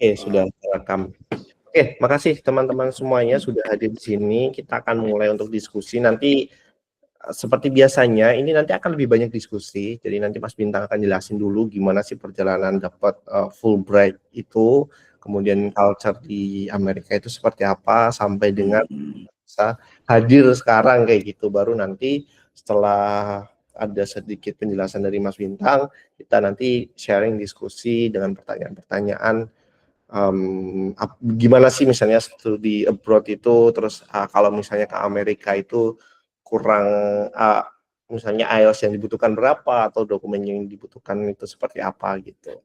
Oke, sudah direkam. Oke, makasih teman-teman semuanya sudah hadir di sini. Kita akan mulai untuk diskusi. Nanti seperti biasanya, ini nanti akan lebih banyak diskusi. Jadi nanti Mas Bintang akan jelasin dulu gimana sih perjalanan dapat Fulbright itu, kemudian culture di Amerika itu seperti apa, sampai dengan bisa hadir sekarang kayak gitu. Baru nanti setelah ada sedikit penjelasan dari Mas Bintang, kita nanti sharing diskusi dengan pertanyaan-pertanyaan. Gimana sih misalnya studi abroad itu, terus kalau misalnya ke Amerika itu kurang misalnya IELTS yang dibutuhkan berapa, atau dokumen yang dibutuhkan itu seperti apa gitu.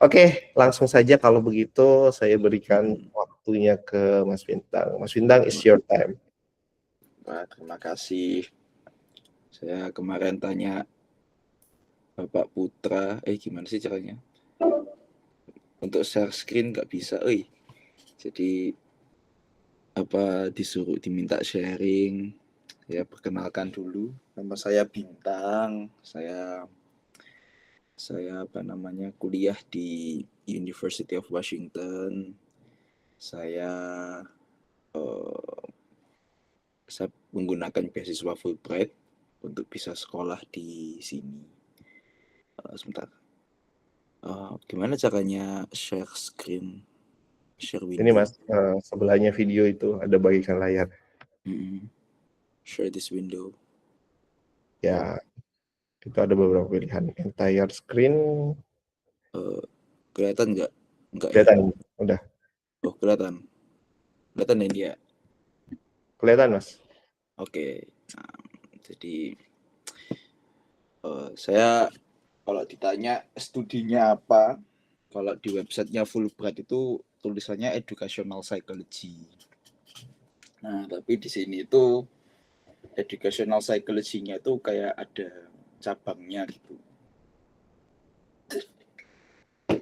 Oke, langsung saja kalau begitu saya berikan waktunya ke Mas Bintang. Mas Bintang, is your time. Pak, terima kasih. Saya kemarin tanya Bapak Putra, gimana sih caranya? Untuk share screen nggak bisa, Jadi disuruh diminta sharing. Ya, perkenalkan dulu. Nama saya Bintang. Saya kuliah di University of Washington. Saya menggunakan beasiswa Fulbright untuk bisa sekolah di sini. Sebentar. Gimana caranya share screen, share window? Ini Mas, sebelahnya video itu ada bagikan layar. Share this window. Ya, itu ada beberapa pilihan. Entire screen. Kelihatan nggak? Nggak Kelihatan, ya? udah. Oh, kelihatan. Kelihatan ini ya? Kelihatan Mas. Oke. Jadi saya kalau ditanya studinya apa, kalau di websitenya Fulbright itu tulisannya Educational Psychology. Nah, tapi di sini itu Educational Psychology-nya itu kayak ada cabangnya gitu.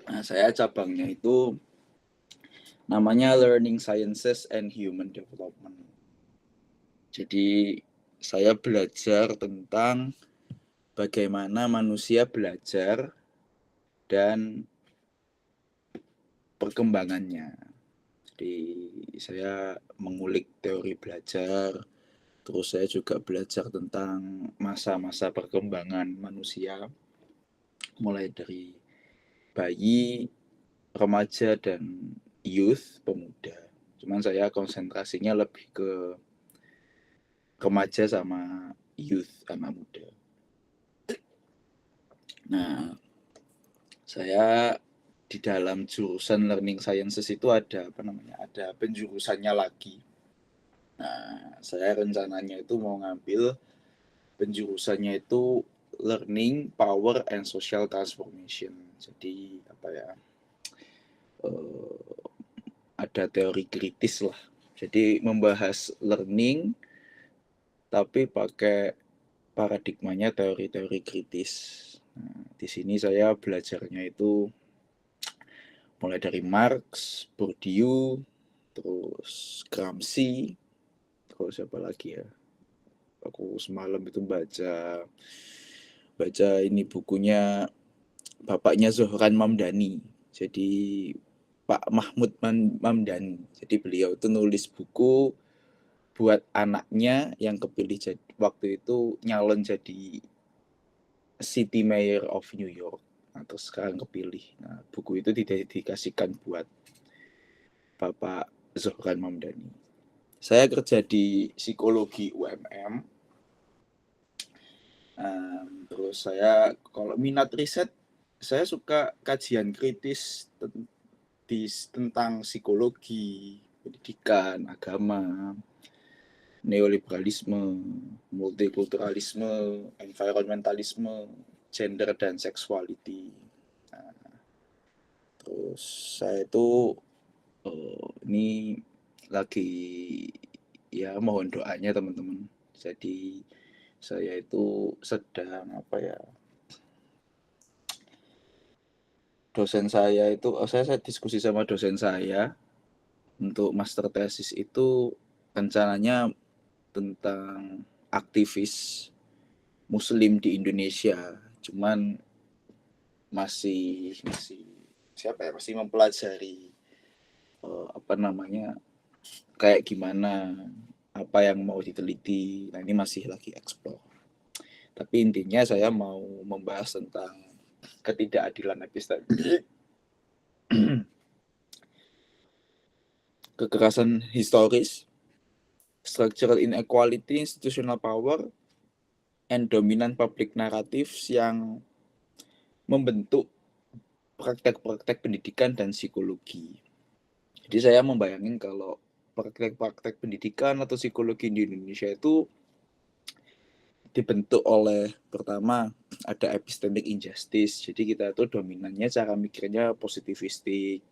Nah, saya cabangnya itu namanya Learning Sciences and Human Development. Jadi saya belajar tentang bagaimana manusia belajar dan perkembangannya. Jadi saya mengulik teori belajar, terus saya juga belajar tentang masa-masa perkembangan manusia, mulai dari bayi, remaja, dan youth, pemuda. Cuman saya konsentrasinya lebih ke remaja sama youth, anak muda. Nah, saya di dalam jurusan Learning Sciences itu ada penjurusannya lagi. Nah, saya rencananya itu mau ngambil penjurusannya itu Learning, Power, and Social Transformation. Jadi ada teori kritis lah. Jadi membahas learning tapi pakai paradigmanya teori-teori kritis. Nah, di sini saya belajarnya itu mulai dari Marx, Bourdieu, terus Gramsci, terus siapa lagi ya? Aku semalam itu baca ini bukunya bapaknya Zohran Mamdani. Jadi Pak Mahmud Mamdani. Jadi beliau itu nulis buku buat anaknya yang kepilih waktu itu nyalon jadi City Mayor of New York. Nah, terus sekarang kepilih. Nah, buku itu didedikasikan buat Bapak Zohran Mamdani. Saya kerja di psikologi UMM. Terus saya kalau minat riset, saya suka kajian kritis tentang psikologi, pendidikan, agama, neoliberalisme, multikulturalisme, environmentalisme, gender dan sexuality. Terus saya itu ini lagi ya mohon doanya teman-teman. Jadi saya itu sedang dosen saya itu saya diskusi sama dosen saya untuk master tesis itu rencananya tentang aktivis Muslim di Indonesia. Cuman masih mempelajari apa namanya, kayak gimana, apa yang mau diteliti. Nah, ini masih lagi explore. Tapi intinya saya mau membahas tentang ketidakadilan epistemik, kekerasan historis, structural inequality, institutional power, and dominant public narratives yang membentuk praktek-praktek pendidikan dan psikologi. Jadi saya membayangin kalau praktek-praktek pendidikan atau psikologi di Indonesia itu dibentuk oleh, pertama, ada epistemic injustice. Jadi kita itu dominannya cara mikirnya positivistik.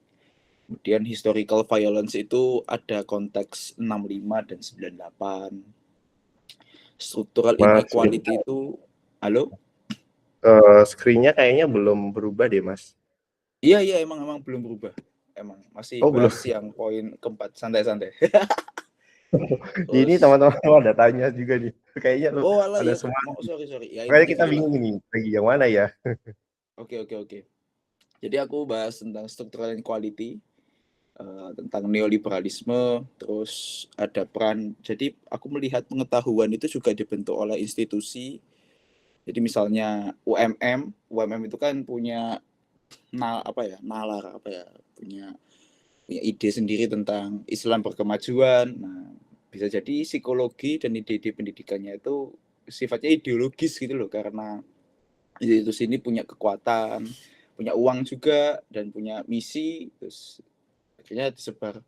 Kemudian historical violence itu ada konteks 65 dan 98. Structural Mas, inequality itu, halo? screen-nya kayaknya belum berubah deh, Mas. Iya, emang belum berubah. Emang masih Oh, belum. bahas yang poin keempat, santai-santai. Ini Terus, teman-teman ada tanya juga nih. Kayaknya lu oh alah ada ya, semua. sorry. Ya Makanya intinya kita gini lah. bingung nih, lagi yang mana ya? Oke. Jadi aku bahas tentang structural inequality, tentang neoliberalisme, terus ada peran. Jadi aku melihat pengetahuan itu juga dibentuk oleh institusi. Jadi misalnya UMM itu kan punya nalar punya ide sendiri tentang Islam berkemajuan. Nah, bisa jadi psikologi dan ide-ide pendidikannya itu sifatnya ideologis gitu loh, karena institusi ini punya kekuatan, punya uang juga, dan punya misi, terus akhirnya disebar.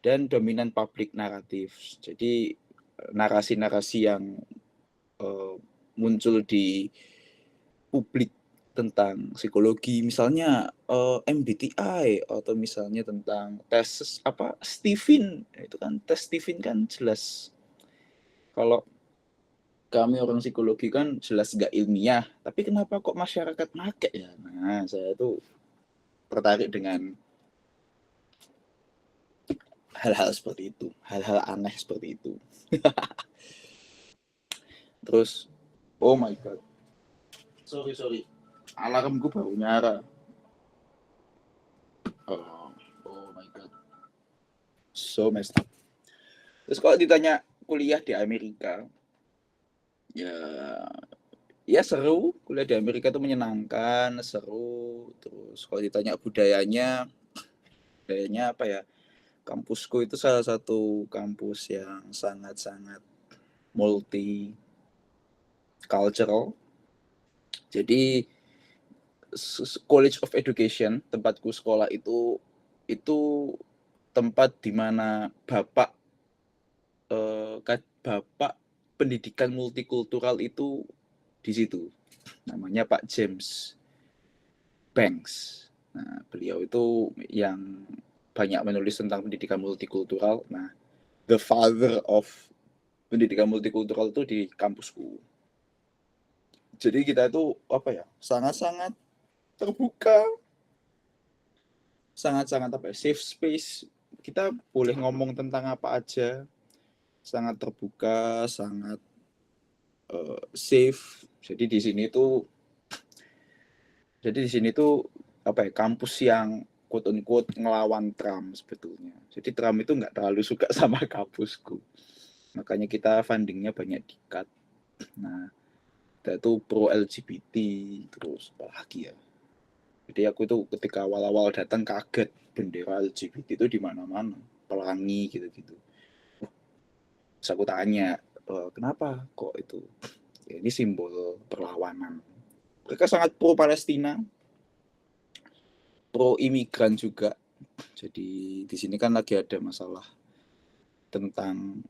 Dan dominan public narrative. Jadi narasi-narasi yang muncul di publik tentang psikologi, misalnya MBTI, atau misalnya tentang tes Stephen. Itu kan tes Stephen kan jelas, kalau kami orang psikologi kan jelas gak ilmiah, tapi kenapa kok masyarakat make ya? Nah, saya tuh tertarik dengan hal-hal seperti itu, hal-hal aneh seperti itu. Terus, oh my god, sorry, alarmku baru nyala. Oh my god, so messed up. Terus kalau ditanya kuliah di Amerika, ya seru. Kuliah di Amerika itu menyenangkan, seru. Terus kalau ditanya budayanya apa ya, kampusku itu salah satu kampus yang sangat-sangat multi cultural. Jadi College of Education, tempatku sekolah itu tempat di mana bapak pendidikan multikultural itu di situ. Namanya Pak James Banks. Nah, beliau itu yang banyak menulis tentang pendidikan multikultural. Nah, the father of pendidikan multikultural itu di kampusku. Jadi kita itu sangat-sangat terbuka, sangat-sangat safe space. Kita boleh ngomong tentang apa aja, sangat terbuka, sangat safe. Jadi di sini tuh kampus yang quote unquote ngelawan Trump sebetulnya. Jadi Trump itu nggak terlalu suka sama kampusku, makanya kita fundingnya banyak di-cut. Nah, kita tuh pro LGBT, terus apa lagi ya. Jadi aku itu ketika awal-awal datang kaget, bendera LGBT itu di mana-mana, pelangi gitu-gitu. Terus aku tanya, kenapa kok itu? Ya, ini simbol perlawanan. Mereka sangat pro Palestina, pro imigran juga. Jadi di sini kan lagi ada masalah tentang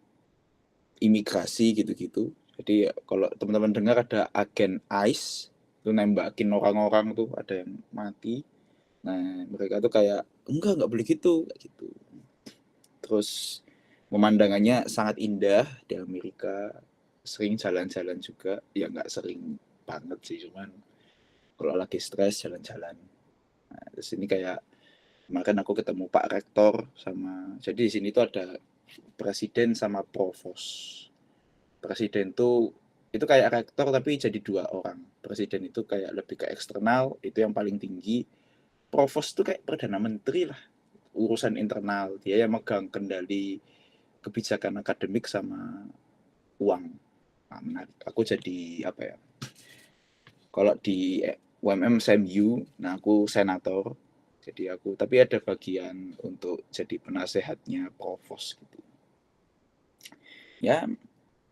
imigrasi gitu-gitu. Jadi kalau teman-teman dengar ada agen ICE itu nembakin orang-orang tuh, ada yang mati. Nah, mereka tuh kayak enggak boleh gitu, kayak gitu. Terus pemandangannya sangat indah di Amerika, sering jalan-jalan juga, ya nggak sering banget sih, cuman kalau lagi stres jalan-jalan. Nah, terus ini kayak kemarin aku ketemu Pak Rektor jadi di sini tuh ada presiden sama provos. Presiden tuh itu kayak rektor tapi jadi 2 orang. Presiden itu kayak lebih ke eksternal, itu yang paling tinggi. Provos tuh kayak perdana menteri lah. urusan internal, dia yang megang kendali kebijakan akademik sama uang. Nah, menarik. Aku jadi apa ya? Kalau di UMM SMU, nah aku senator. Jadi aku tapi ada bagian untuk jadi penasehatnya provos gitu. Ya,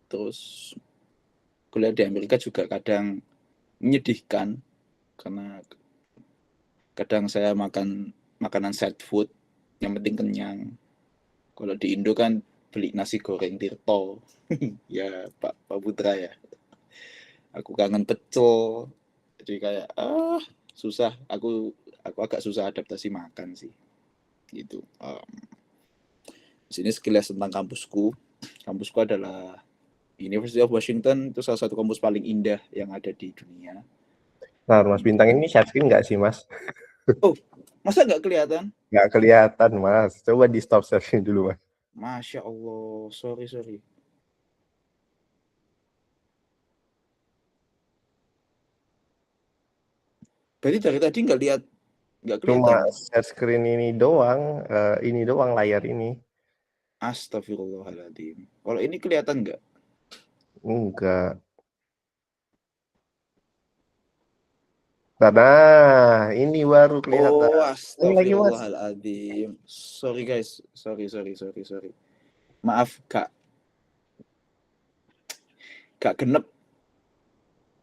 terus kuliah di Amerika juga kadang menyedihkan karena kadang saya makan makanan set food yang penting kenyang. Kalau di Indo kan beli nasi goreng Tirto. Ya Pak Putra ya. Aku kangen pecel. Jadi kayak susah. Aku agak susah adaptasi makan sih. Gitu. Sini sekilas tentang kampusku. Kampusku adalah University of Washington, itu salah satu kampus paling indah yang ada di dunia. Nah, Mas Bintang ini share screen nggak sih, Mas? Oh, masa nggak kelihatan? Nggak kelihatan, Mas. Coba di stop share screen dulu, Mas. Masya Allah, sorry. Berarti dari tadi nggak Cuma kelihatan. share screen ini doang layar ini. Astagfirullahaladzim. Kalau ini kelihatan nggak? Enggak. Nah, ini baru kelihatan. Oh, Ini lagi, Mas. astagfirullahaladzim. Sorry guys, sorry. Maaf, gak genep.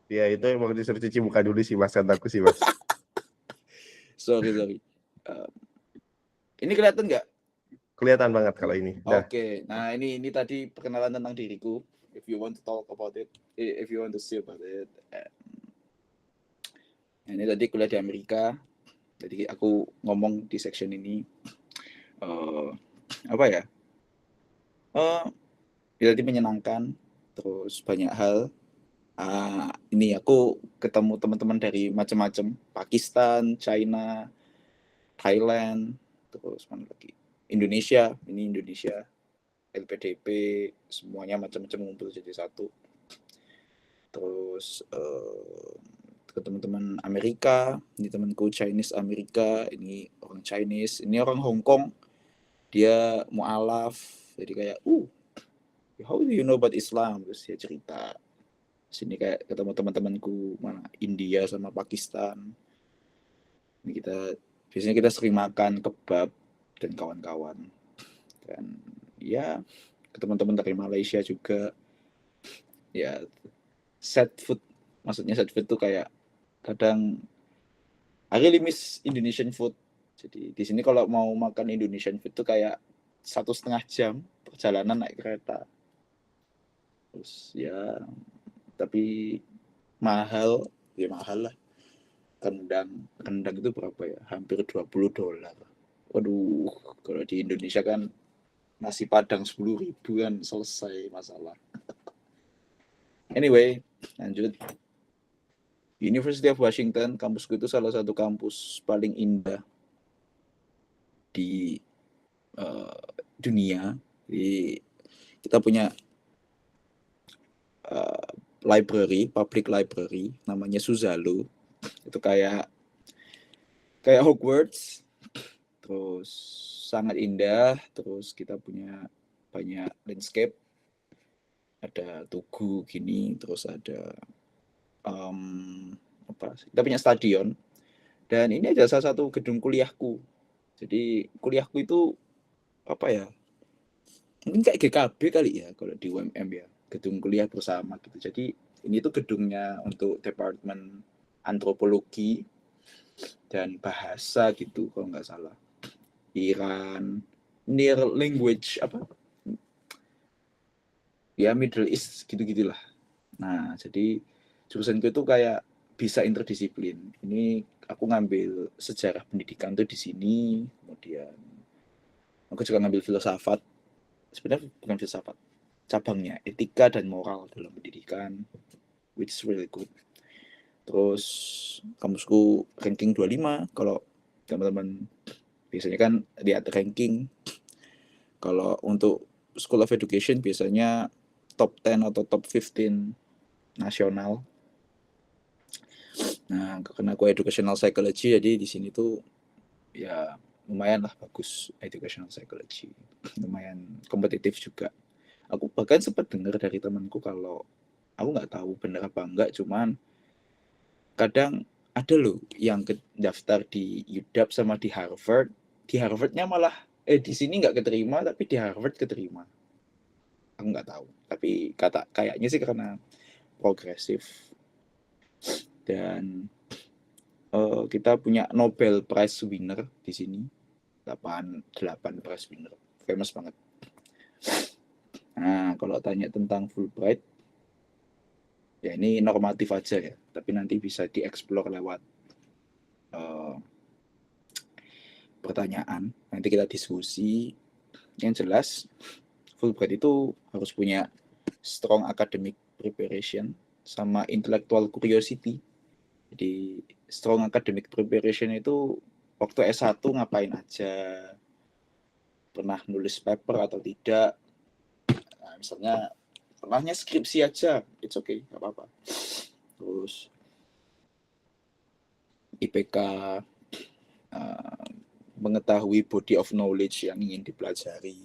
Ya, itu emang disuruh cuci muka dulu sih, Mas. Kataku sih, Mas. Sorry. Ini kelihatan nggak? Kelihatan banget kalau ini. Nah, Oke, nah ini tadi perkenalan tentang diriku. If you want to talk about it, if you want to see about it. Nah, ini tadi kuliah di Amerika. Jadi aku ngomong di section ini apa ya? Ya tadi menyenangkan. Terus banyak hal. Ini aku ketemu teman-teman dari macam-macam, Pakistan, China, Thailand, terus mana lagi? Indonesia, LPDP, semuanya macam-macam ngumpul jadi satu. Terus ke teman-teman Amerika, ini temanku Chinese Amerika, ini orang Chinese, ini orang Hong Kong, dia mualaf, jadi kayak, how do you know about Islam? Terus dia cerita. Sini kayak ketemu teman-temanku mana India sama Pakistan. Ini biasanya kita sering makan kebab dan kawan-kawan. Dan ya ke teman-teman dari Malaysia juga. Ya set food, maksudnya set food tuh kayak kadang I really miss Indonesian food. Jadi di sini kalau mau makan Indonesian food tuh kayak 1,5 jam perjalanan naik kereta. Terus ya tapi mahal lah. Rendang itu berapa ya? Hampir $20. Waduh, kalau di Indonesia kan nasi padang 10.000 kan selesai masalah. Anyway, lanjut. University of Washington, kampusku itu salah satu kampus paling indah di dunia. Jadi kita punya public library, namanya Suzalu. Itu kayak Hogwarts, terus sangat indah. Terus kita punya banyak landscape, ada tugu gini, terus ada kita punya stadion, dan ini adalah salah satu gedung kuliahku. Jadi kuliahku itu apa ya, mungkin kayak GKB kali ya kalau di UMM ya, gedung kuliah bersama gitu. Jadi ini tuh gedungnya untuk departemen antropologi dan bahasa gitu kalau nggak salah, Iran, near language apa ya, Middle East gitu-gitulah. Nah jadi jurusanku itu kayak bisa interdisiplin. Ini aku ngambil sejarah pendidikan tuh di sini, kemudian aku juga ngambil filsafat, sebenarnya bukan filsafat, cabangnya etika dan moral dalam pendidikan, which is really good. Terus kampusku ranking 25. Kalau teman-teman biasanya kan lihat ranking, kalau untuk School of Education biasanya top 10 atau top 15 nasional. Nah, karena aku educational psychology, jadi di sini tuh ya lumayan lah bagus educational psychology, lumayan kompetitif juga. Aku bahkan sempat dengar dari temanku kalau aku nggak tahu benar apa enggak, cuman kadang ada loh yang daftar di UW sama di Harvard. Di Harvardnya malah di sini nggak keterima, tapi di Harvard keterima. Aku nggak tahu, tapi kayaknya sih karena progresif. Dan kita punya Nobel Prize winner di sini, 8 prize winner, famous banget. Nah, kalau tanya tentang Fulbright, ya ini normatif aja ya, tapi nanti bisa dieksplor lewat pertanyaan. Nanti kita diskusi. Yang jelas, Fulbright itu harus punya strong academic preparation sama intellectual curiosity. Jadi strong academic preparation itu waktu S1 ngapain aja, pernah nulis paper atau tidak. Nah, misalnya pernahnya skripsi aja, it's okay, nggak apa-apa. Terus IPK, mengetahui body of knowledge yang ingin dipelajari,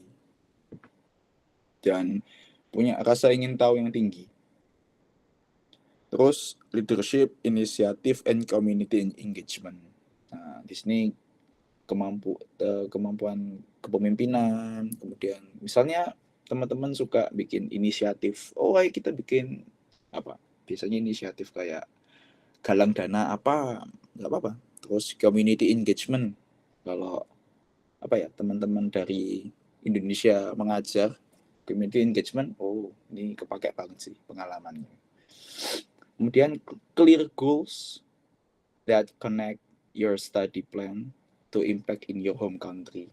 dan punya rasa ingin tahu yang tinggi. Terus leadership, initiative, and community engagement. Nah, di sini kemampuan kepemimpinan, kemudian misalnya teman-teman suka bikin inisiatif, ayo kita bikin apa? Biasanya inisiatif kayak galang dana apa, nggak apa-apa. Terus community engagement, kalau apa ya, teman-teman dari Indonesia mengajar community engagement, ini kepake banget sih pengalamannya. Kemudian clear goals that connect your study plan to impact in your home country.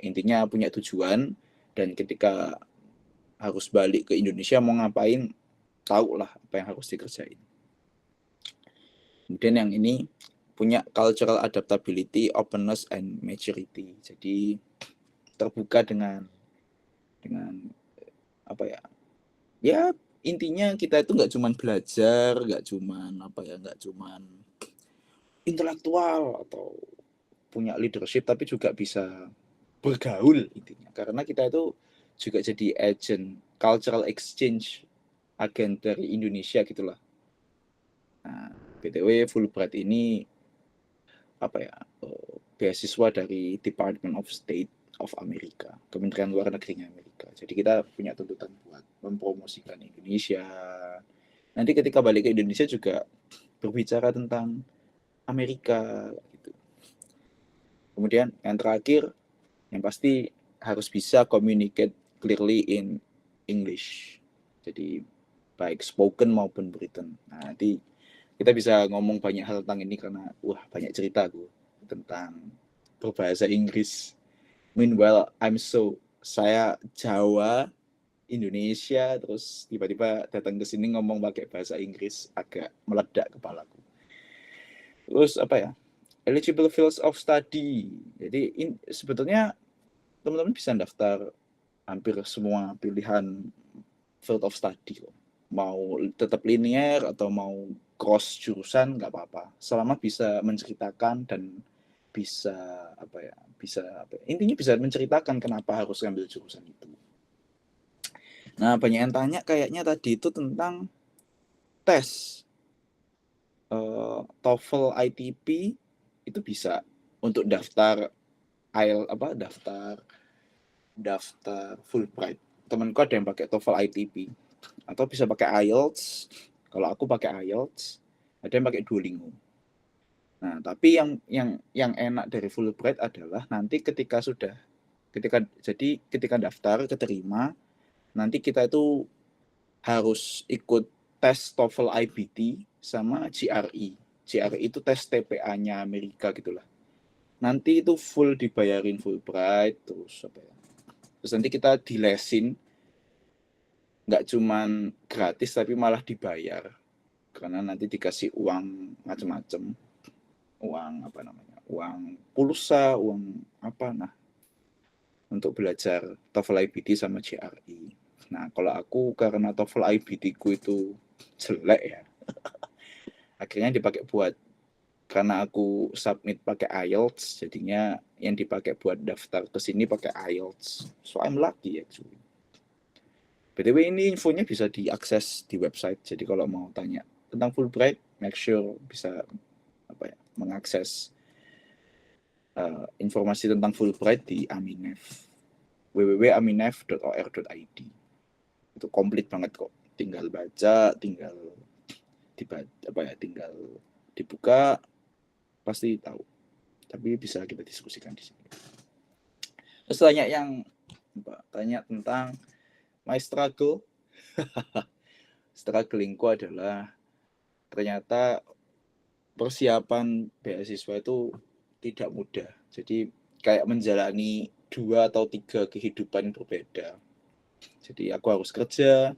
Intinya punya tujuan, dan ketika harus balik ke Indonesia mau ngapain, tahu lah apa yang harus dikerjain. Kemudian yang ini punya cultural adaptability, openness, and maturity. Jadi terbuka dengan apa ya? Ya intinya kita itu nggak cuma belajar, nggak cuma intelektual atau punya leadership, tapi juga bisa bergaul intinya. Karena kita itu juga jadi agent cultural exchange, agen dari Indonesia gitulah. Nah, BTW Fulbright ini apa ya, beasiswa dari Department of State of Amerika, Kementerian Luar Negeri Amerika. Jadi kita punya tuntutan buat mempromosikan Indonesia. Nanti ketika balik ke Indonesia juga berbicara tentang Amerika gitu. Kemudian yang terakhir, yang pasti harus bisa communicate clearly in English. Jadi baik spoken maupun written. Nah, nanti kita bisa ngomong banyak hal tentang ini karena banyak cerita gue tentang berbahasa Inggris. Meanwhile, saya Jawa, Indonesia, terus tiba-tiba datang ke sini ngomong pakai bahasa Inggris, agak meledak kepalaku. Terus apa ya? Eligible fields of study. Jadi sebetulnya teman-teman bisa daftar hampir semua pilihan field of study. Mau tetap linear atau mau cross jurusan nggak apa-apa. Selama bisa menceritakan dan bisa intinya bisa menceritakan kenapa harus ngambil jurusan itu. Nah, banyak yang tanya kayaknya tadi itu tentang tes TOEFL ITP itu bisa untuk daftar daftar Fulbright. Temanku ada yang pakai TOEFL ITP atau bisa pakai IELTS. Kalau aku pakai IELTS, ada yang pakai Duolingo. Nah, tapi yang enak dari Fulbright adalah nanti ketika daftar keterima, nanti kita itu harus ikut tes TOEFL IBT sama GRE. GRE itu tes TPA-nya Amerika gitulah. Nanti itu full dibayarin Fulbright, terus nanti kita dilesin, nggak cuman gratis tapi malah dibayar, karena nanti dikasih uang macam-macam, uang pulsa, untuk belajar TOEFL IBT sama GRE. Nah, kalau aku karena TOEFL IBT ku itu jelek ya, akhirnya dipakai buat karena aku submit pakai IELTS, jadinya yang dipakai buat daftar ke sini pakai IELTS. So I'm lucky actually. BTW ini infonya bisa diakses di website. Jadi kalau mau tanya tentang Fulbright, make sure bisa mengakses informasi tentang Fulbright di Aminef. www.aminef.or.id. Itu komplit banget kok. Tinggal baca, tinggal dibuka, pasti tahu. Tapi bisa kita diskusikan di sini. Terus tanya tentang my struggle. Strugglingku adalah ternyata persiapan beasiswa itu tidak mudah. Jadi kayak menjalani 2 atau 3 kehidupan berbeda. Jadi aku harus kerja,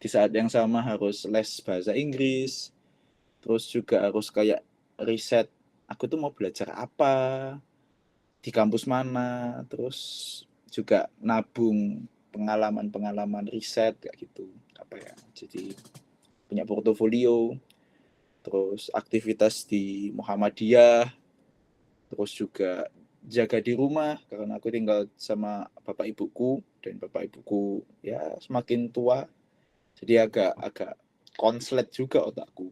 di saat yang sama harus les bahasa Inggris, terus juga harus kayak riset, aku tuh mau belajar apa, di kampus mana, terus juga nabung pengalaman riset kayak gitu. Jadi punya portofolio, terus aktivitas di Muhammadiyah, terus juga jaga di rumah karena aku tinggal sama bapak ibuku, dan bapak ibuku ya semakin tua, jadi agak konslet juga otakku.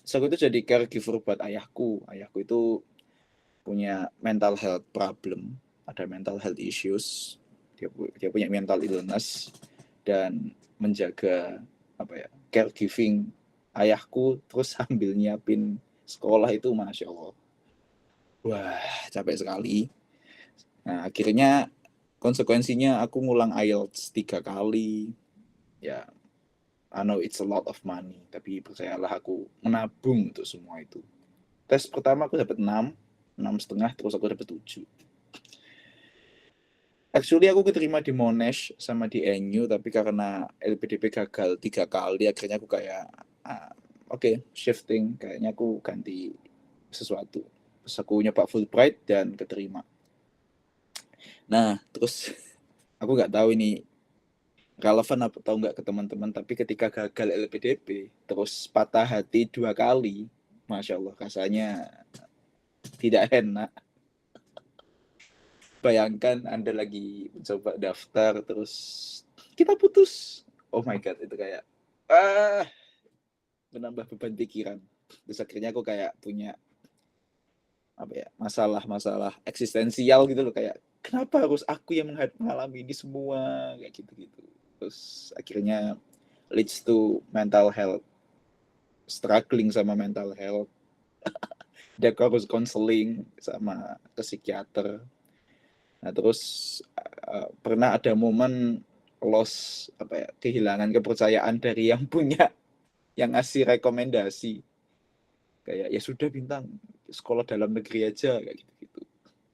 Terus aku itu jadi caregiver buat ayahku itu punya mental health problem, ada mental health issues, dia punya mental illness, dan menjaga caregiving ayahku terus sambil nyiapin sekolah itu Masya Allah, wah capek sekali. Nah akhirnya konsekuensinya aku ngulang IELTS 3 kali. Ya I know it's a lot of money, tapi percayalah aku menabung untuk semua itu. Tes pertama aku dapat 6,5, terus aku dapat 7. Actually aku keterima di Monash sama di NU, tapi karena LPDP gagal 3 kali, akhirnya aku kayak oke, shifting, kayaknya aku ganti sesuatu. Terus aku nyoba Fulbright dan keterima. Nah, terus aku nggak tahu ini relevan apa tahu nggak ke teman-teman, tapi ketika gagal LPDP terus patah hati 2 kali, Masya Allah rasanya tidak enak. Bayangkan Anda lagi mencoba daftar terus kita putus, oh my god, itu kayak menambah beban pikiran. Terus akhirnya aku kayak punya masalah eksistensial gitu loh, kayak kenapa harus aku yang mengalami ini semua kayak gitu. Terus akhirnya leads to mental health, struggling sama mental health. Dia harus counseling sama ke psikiater. Nah terus pernah ada momen loss kehilangan kepercayaan dari yang punya, yang ngasih rekomendasi, kayak ya sudah Bintang, sekolah dalam negeri aja kayak gitu.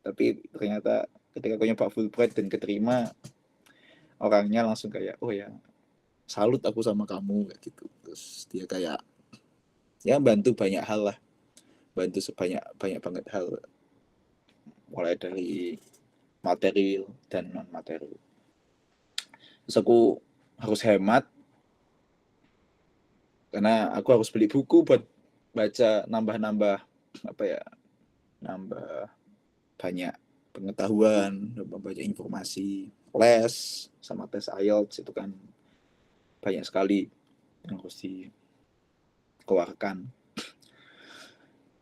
Tapi ternyata ketika aku nyoba Fulbright dan keterima, orangnya langsung kayak oh ya salut aku sama kamu kayak gitu. Terus dia kayak ya bantu banyak hal lah, bantu banyak banget hal, mulai dari material dan non material. Terus aku harus hemat karena aku harus beli buku buat baca, nambah banyak pengetahuan, nambah banyak informasi. Les sama tes IELTS itu kan banyak sekali yang harus dikeluarkan.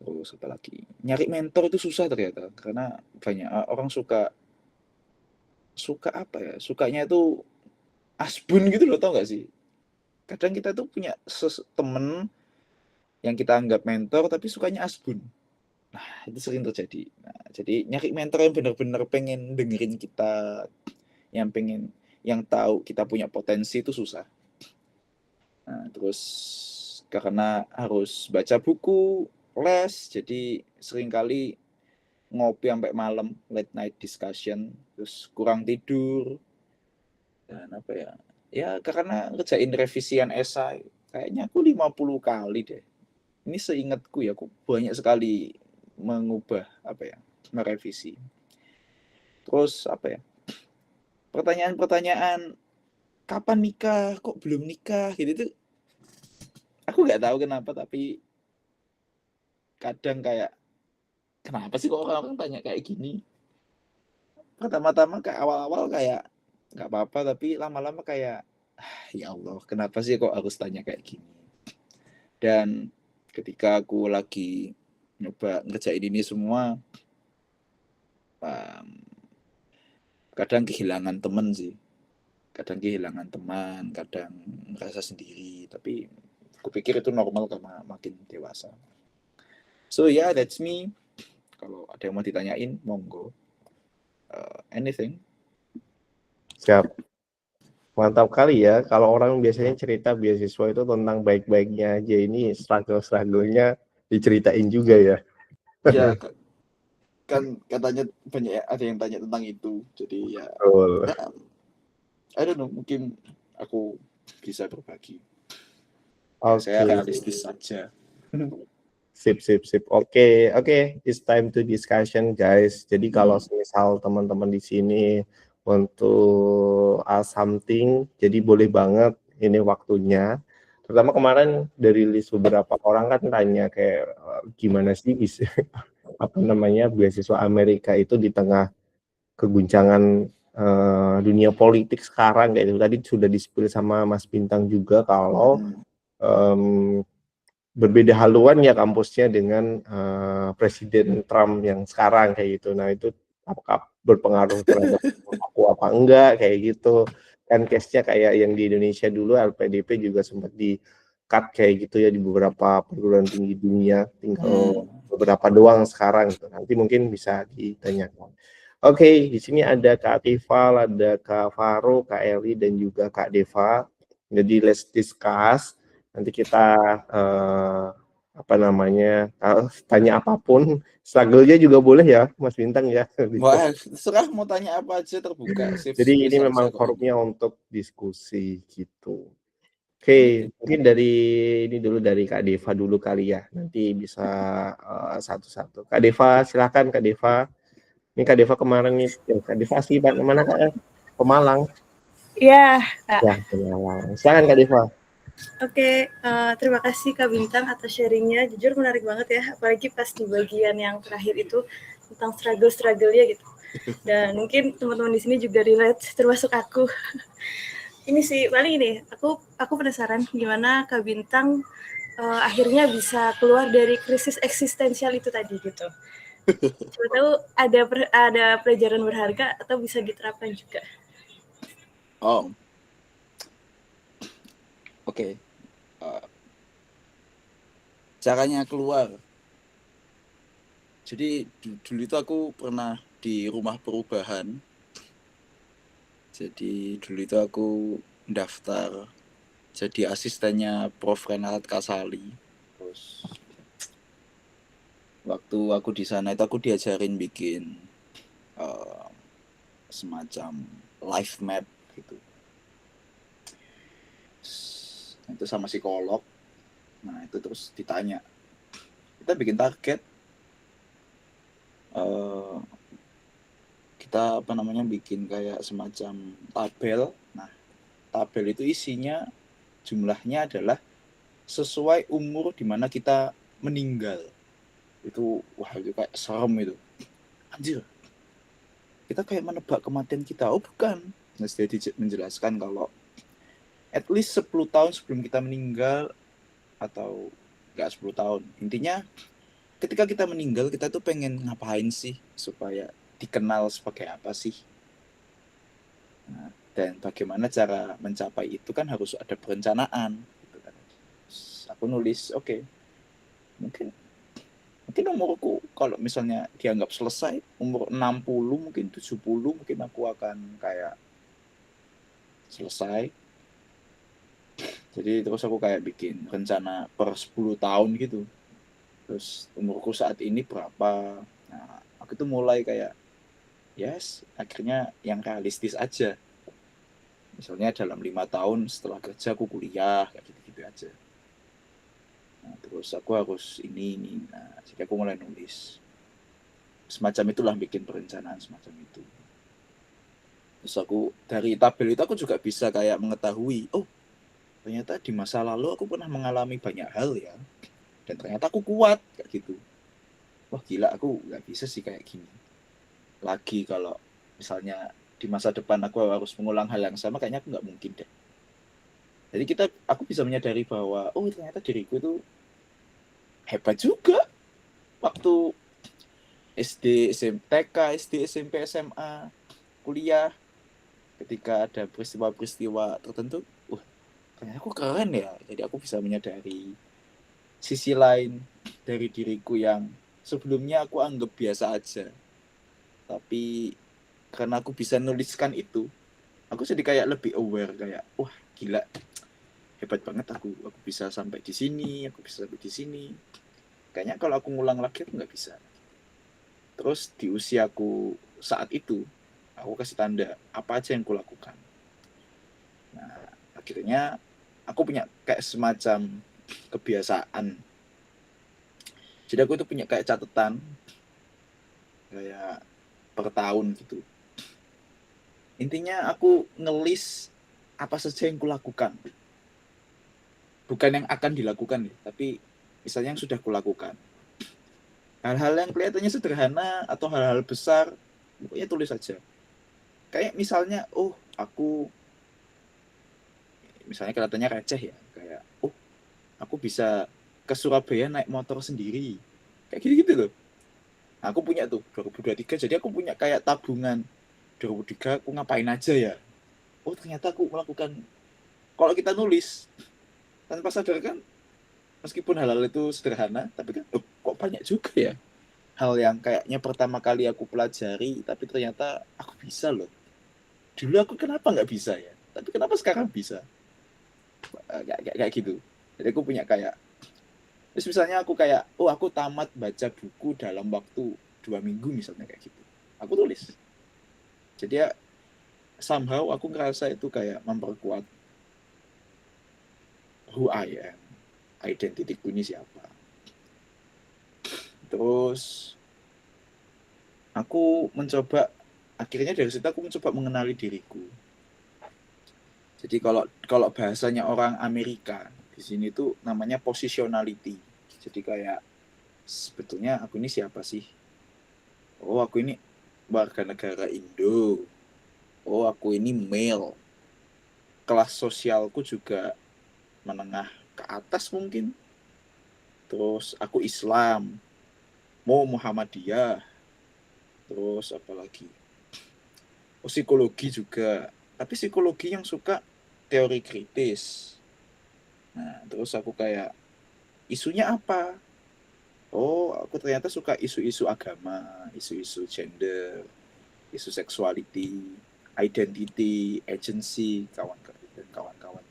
Terus apa lagi, nyari mentor itu susah ternyata, karena banyak orang sukanya itu asbun gitu loh, tau gak sih? Kadang kita tuh punya temen yang kita anggap mentor tapi sukanya asbun. Nah itu sering terjadi. Nah, jadi nyari mentor yang benar-benar pengen dengerin kita, yang tahu kita punya potensi itu susah. Nah, terus karena harus baca buku, les, jadi seringkali ngopi sampai malam, late night discussion, terus kurang tidur, dan ya karena ngerjain revisian esai, kayaknya aku 50 kali deh. Ini seingatku ya, aku banyak sekali mengubah merevisi. Terus pertanyaan-pertanyaan, kapan nikah, kok belum nikah gitu tuh, aku nggak tahu kenapa, tapi kadang kayak kenapa sih kok orang-orang tanya kayak gini? Pertama-tama kayak awal-awal kayak nggak apa-apa, tapi lama-lama kayak ya Allah, kenapa sih kok harus tanya kayak gini? Dan ketika aku lagi nyoba ngerjain ini semua, um, kadang kehilangan temen sih. Kadang kehilangan teman, kadang merasa sendiri. Tapi aku pikir itu normal karena makin dewasa. So yeah, that's me. Kalau ada yang mau ditanyain, monggo. Anything. Siap. Mantap kali ya. Kalau orang biasanya cerita beasiswa itu tentang baik-baiknya aja. Ini struggle-struggle-nya diceritain juga ya. Ya kan katanya banyak ada yang tanya tentang itu. Jadi ya, Betul. ya I don't know, mungkin aku bisa berbagi. Ya, saya Oke. realistis saja. Sip. Oke. It's time to discussion, guys. Jadi kalau misal teman-teman di sini untuk ask something, jadi boleh banget ini waktunya. Terutama kemarin dari list beberapa orang kan tanya kayak gimana sih bisa apa namanya beasiswa Amerika itu di tengah keguncangan dunia politik sekarang kayak itu. Tadi sudah di-spill sama Mas Bintang juga kalau berbeda haluan ya kampusnya dengan Presiden Trump yang sekarang kayak gitu. Nah itu apakah berpengaruh terhadap aku apa enggak kayak gitu. Kan case-nya kayak yang di Indonesia dulu LPDP juga sempat di cut kayak gitu ya di beberapa perguruan tinggi dunia, tinggal beberapa doang sekarang gitu. Nanti mungkin bisa ditanyakan. Oke, di sini ada Kak Tifal, ada Kak Faro, Kak Eli dan juga Kak Deva. Jadi let's discuss. Nanti kita apa namanya tanya apapun, struggle-nya juga boleh ya Mas Bintang ya. Wah, terserah mau tanya apa aja, terbuka, safe Jadi space ini aja memang kok ini. forumnya untuk diskusi gitu. Anything. Oke, mungkin dari ini dulu dari Kak Deva dulu kali ya. Nanti bisa satu-satu. Kak Deva, silakan Kak Deva. Ini Kak Deva kemarin nih, Kak Deva sih mana Kak? Pemalang. Iya, Kak. Ya, Pemalang. Silakan Kak Deva. Oke, terima kasih Kak Bintang atas sharingnya. Jujur menarik banget ya, apalagi pas di bagian yang terakhir itu tentang struggle-nya gitu. Dan mungkin teman-teman di sini juga relate, termasuk aku. Ini sih paling ini, aku penasaran gimana Kak Bintang akhirnya bisa keluar dari krisis eksistensial itu tadi gitu. Coba tahu ada pelajaran berharga atau bisa diterapkan juga. Oh, oke. Caranya keluar. Jadi dulu itu aku pernah di rumah perubahan. Jadi dulu itu aku daftar jadi asistennya Prof. Renald Kasali. Terus waktu aku di sana itu aku diajarin bikin semacam life map gitu. Itu sama psikolog. Nah itu terus ditanya, kita bikin target, kita apa namanya bikin kayak semacam tabel. Nah tabel itu isinya jumlahnya adalah sesuai umur di mana kita meninggal. Itu wah itu kayak serem itu. Anjir, kita kayak menebak kematian kita. Oh bukan. Nah, dia menjelaskan kalau at least 10 tahun sebelum kita meninggal, atau enggak 10 tahun. Intinya ketika kita meninggal, kita tuh pengen ngapain sih supaya dikenal sebagai apa sih? Nah, dan bagaimana cara mencapai itu kan harus ada perencanaan. Gitu kan. Aku nulis, oke, mungkin umurku kalau misalnya dianggap selesai, umur 60, mungkin 70, mungkin aku akan kayak selesai. Jadi terus aku kayak bikin rencana per 10 tahun gitu. Terus umurku saat ini berapa. Nah, aku tuh mulai kayak akhirnya yang realistis aja. Misalnya dalam 5 tahun setelah kerja aku kuliah, kayak gitu-gitu aja. Nah, terus aku harus ini. Nah, jadi aku mulai nulis. Semacam itulah bikin perencanaan semacam itu. Terus aku dari tabel itu aku juga bisa kayak mengetahui, oh ternyata di masa lalu aku pernah mengalami banyak hal ya. dan ternyata aku kuat kayak gitu. Wah gila, aku nggak bisa sih kayak gini lagi. Kalau misalnya di masa depan aku harus mengulang hal yang sama, kayaknya aku nggak mungkin deh. Jadi aku bisa menyadari bahwa oh ternyata diriku itu hebat juga waktu SD, TK, SD, SMP, SMA, kuliah, ketika ada peristiwa-peristiwa tertentu, ternyata aku keren ya. Jadi aku bisa menyadari sisi lain dari diriku yang sebelumnya aku anggap biasa aja. Tapi karena aku bisa nuliskan itu, aku jadi kayak lebih aware, kayak wah gila, hebat banget aku bisa sampai di sini, aku bisa sampai di sini. Kayaknya kalau aku ngulang lagi aku nggak bisa. Terus di usiaku saat itu, aku kasih tanda apa aja yang kulakukan. Nah, akhirnya aku punya kayak semacam kebiasaan. Jadi aku itu punya kayak catatan kayak per tahun gitu. Intinya aku ngelis apa saja yang kulakukan. Bukan yang akan dilakukan, tapi misalnya yang sudah kulakukan. Hal-hal yang kelihatannya sederhana atau hal-hal besar, pokoknya tulis saja. Kayak misalnya, aku misalnya kelihatannya receh ya, kayak aku bisa ke Surabaya naik motor sendiri. Kayak gitu-gitu loh. Aku punya tuh 2023, jadi aku punya kayak tabungan 2003 aku ngapain aja ya. Ternyata aku melakukan, kalau kita nulis tanpa sadar kan, meskipun hal-hal itu sederhana, tapi kan kok banyak juga ya hal yang kayaknya pertama kali aku pelajari, tapi ternyata aku bisa loh. Dulu aku kenapa nggak bisa ya, tapi kenapa sekarang bisa. Kayak gitu. Jadi aku punya kayak, terus misalnya aku kayak aku tamat baca buku dalam waktu 2 minggu misalnya, kayak gitu aku tulis. Jadi ya somehow aku ngerasa itu kayak memperkuat who I am, identitiku ini siapa. Terus aku mencoba, akhirnya dari situ aku mencoba mengenali diriku. Jadi kalau bahasanya orang Amerika di sini tuh namanya positionality. Jadi kayak sebetulnya aku ini siapa sih? Aku ini warga negara Indo. Aku ini male. Kelas sosialku juga menengah ke atas mungkin. Terus aku Islam. Muhammadiyah. Terus apa lagi? Psikologi juga. Tapi psikologi yang suka teori kritis. Nah, terus aku kayak isunya apa? Aku ternyata suka isu-isu agama, isu-isu gender, isu sexuality, identity, agency, kawan-kawan.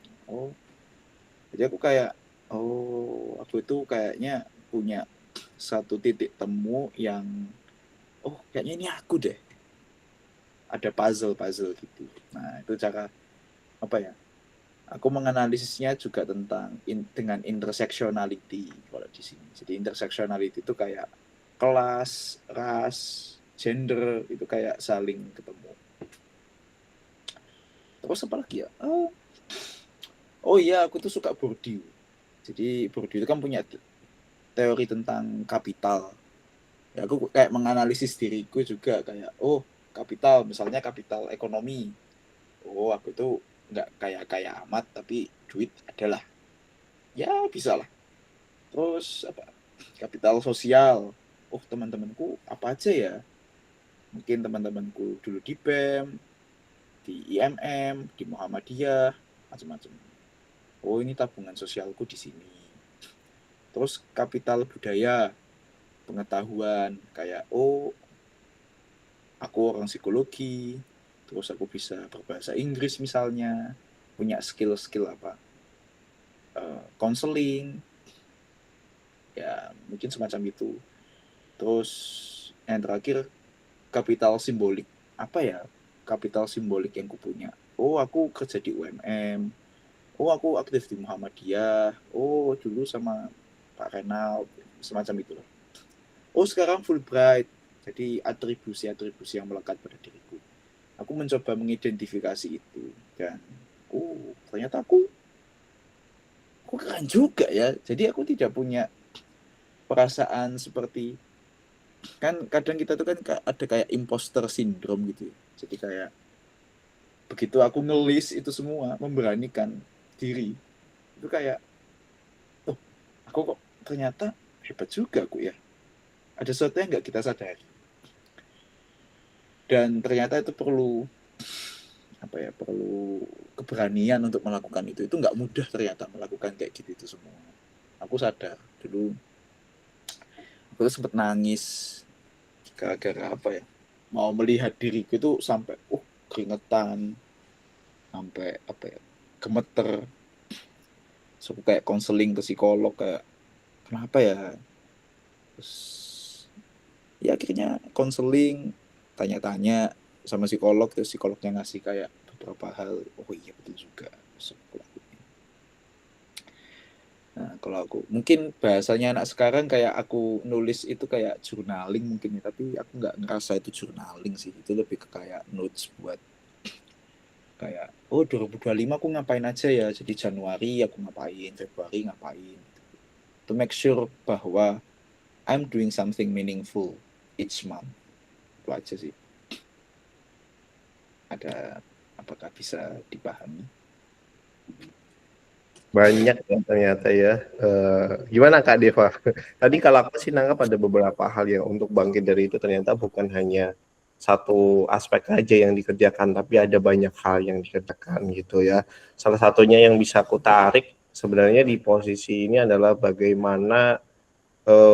Jadi aku kayak, aku itu kayaknya punya satu titik temu yang, kayaknya ini aku deh. Ada puzzle gitu. Nah, itu cara apa ya? Aku menganalisisnya juga dengan intersectionality kalau di sini. Jadi intersectionality itu kayak kelas, ras, gender itu kayak saling ketemu. Terus apa lagi ya? Iya, aku tuh suka Bourdieu. Jadi Bourdieu itu kan punya teori tentang kapital. Ya, aku kayak menganalisis diriku juga kayak, kapital, misalnya kapital ekonomi. Aku itu nggak kaya amat, tapi duit adalah, ya bisa lah. Terus apa? Kapital sosial. Teman-temanku apa aja ya? Mungkin teman-temanku dulu di BEM, di IMM, di Muhammadiyah, macam-macam. Ini tabungan sosialku di sini. Terus kapital budaya, pengetahuan, kayak aku orang psikologi, terus aku bisa berbahasa Inggris misalnya, punya skill-skill apa, counseling, ya mungkin semacam itu. Terus yang terakhir kapital simbolik, apa ya kapital simbolik yang aku punya? Aku kerja di UMM, aku aktif di Muhammadiyah, dulu sama Pak Renal, semacam itu loh. Sekarang Fulbright, jadi atribusi yang melekat pada diriku. Aku mencoba mengidentifikasi itu, dan ternyata aku keren juga ya. Jadi aku tidak punya perasaan seperti, kan kadang kita tuh kan ada kayak imposter syndrome gitu. Jadi kayak begitu aku ngelis itu semua, memberanikan diri, itu kayak, oh aku kok ternyata hebat juga aku ya. Ada sesuatu yang nggak kita sadari. Dan ternyata itu perlu perlu keberanian untuk melakukan itu nggak mudah ternyata melakukan kayak gitu itu semua. Aku sadar dulu aku tuh sempet nangis gara-gara mau melihat diriku itu sampai keringetan, sampai gemeter. So, kayak konseling ke psikolog, kayak kenapa ya, terus ya akhirnya konseling, tanya-tanya sama psikolog, terus psikolognya ngasih kayak beberapa hal, oh iya betul juga. Nah, kalau aku mungkin bahasanya anak sekarang kayak aku nulis itu kayak journaling mungkin ya, tapi aku nggak ngerasa itu journaling sih, itu lebih ke kayak notes buat kayak 2025 aku ngapain aja ya, jadi Januari aku ngapain, Februari ngapain, to make sure bahwa I'm doing something meaningful each month. Itu aja sih. Apakah bisa dipahami? Banyak ya ternyata ya. Gimana Kak Deva? Tadi kalau aku sih nangkap ada beberapa hal ya untuk bangkit dari itu, ternyata bukan hanya satu aspek aja yang dikerjakan, tapi ada banyak hal yang dikerjakan gitu ya. Salah satunya yang bisa aku tarik sebenarnya di posisi ini adalah bagaimana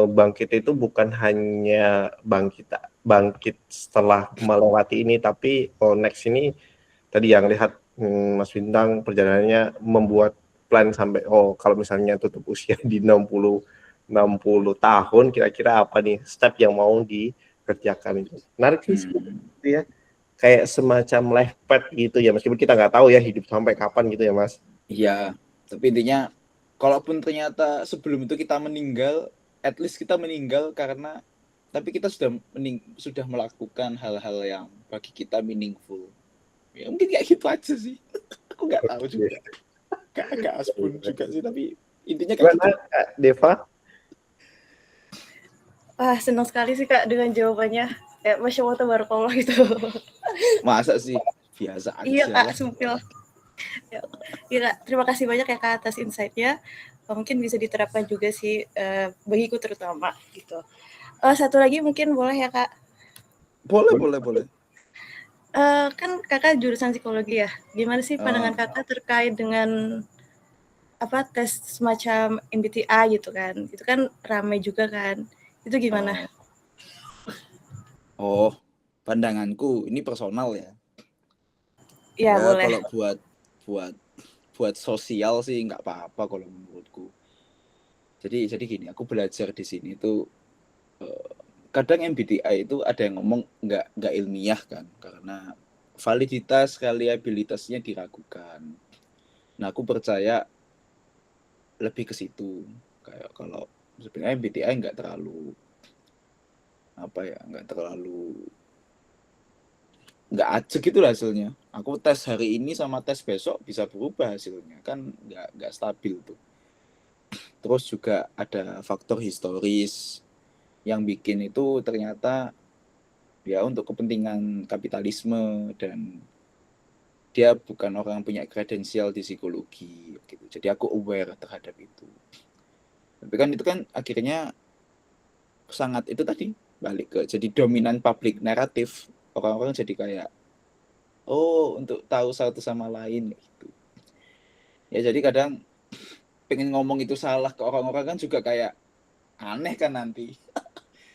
bangkit itu bukan hanya bangkit setelah melewati ini, tapi next ini tadi yang lihat Mas Bintang perjalanannya membuat plan sampai kalau misalnya tutup usia di 60 tahun, kira-kira apa nih step yang mau dikerjakan itu. Menarik sih gitu ya. Kayak semacam life path gitu ya, meskipun kita nggak tahu ya hidup sampai kapan gitu ya Mas. Iya, tapi intinya kalaupun ternyata sebelum itu kita meninggal, at least kita meninggal karena tapi kita sudah melakukan hal-hal yang bagi kita meaningful. Ya mungkin kayak gitu aja sih. Aku nggak tahu juga. Agak aspun juga sih, tapi intinya kayak Gimana gitu. Kak Deva? Wah, senang sekali sih Kak dengan jawabannya. Ya, Masya Allah tabarakallah gitu. Masa sih? Biasa aja. Iya Kak, sumpil. Ya Kak, terima kasih banyak ya Kak atas insight-nya. Mungkin bisa diterapkan juga sih bagiku terutama gitu. Satu lagi mungkin boleh ya Kak? Boleh. Kan Kakak jurusan psikologi ya. Gimana sih pandangan Kakak terkait dengan tes semacam MBTI gitu kan? Itu kan ramai juga kan. Itu gimana? Pandanganku ini personal ya. Ya boleh. Kalau buat sosial sih nggak apa-apa kalau menurutku. Jadi gini, aku belajar di sini tuh kadang MBTI itu ada yang ngomong nggak ilmiah kan, karena validitas reliabilitasnya diragukan. Nah aku percaya lebih ke situ, kayak kalau sebenarnya MBTI nggak terlalu nggak aja gitu lah hasilnya. Aku tes hari ini sama tes besok bisa berubah hasilnya, kan nggak stabil tuh. Terus juga ada faktor historis yang bikin itu ternyata ya untuk kepentingan kapitalisme, dan dia bukan orang yang punya kredensial di psikologi gitu. Jadi aku aware terhadap itu. Tapi kan itu kan akhirnya sangat itu tadi balik ke jadi dominan public narrative. Orang-orang jadi kayak untuk tahu satu sama lain gitu. Ya jadi kadang pengen ngomong itu salah ke orang-orang kan juga kayak aneh kan nanti.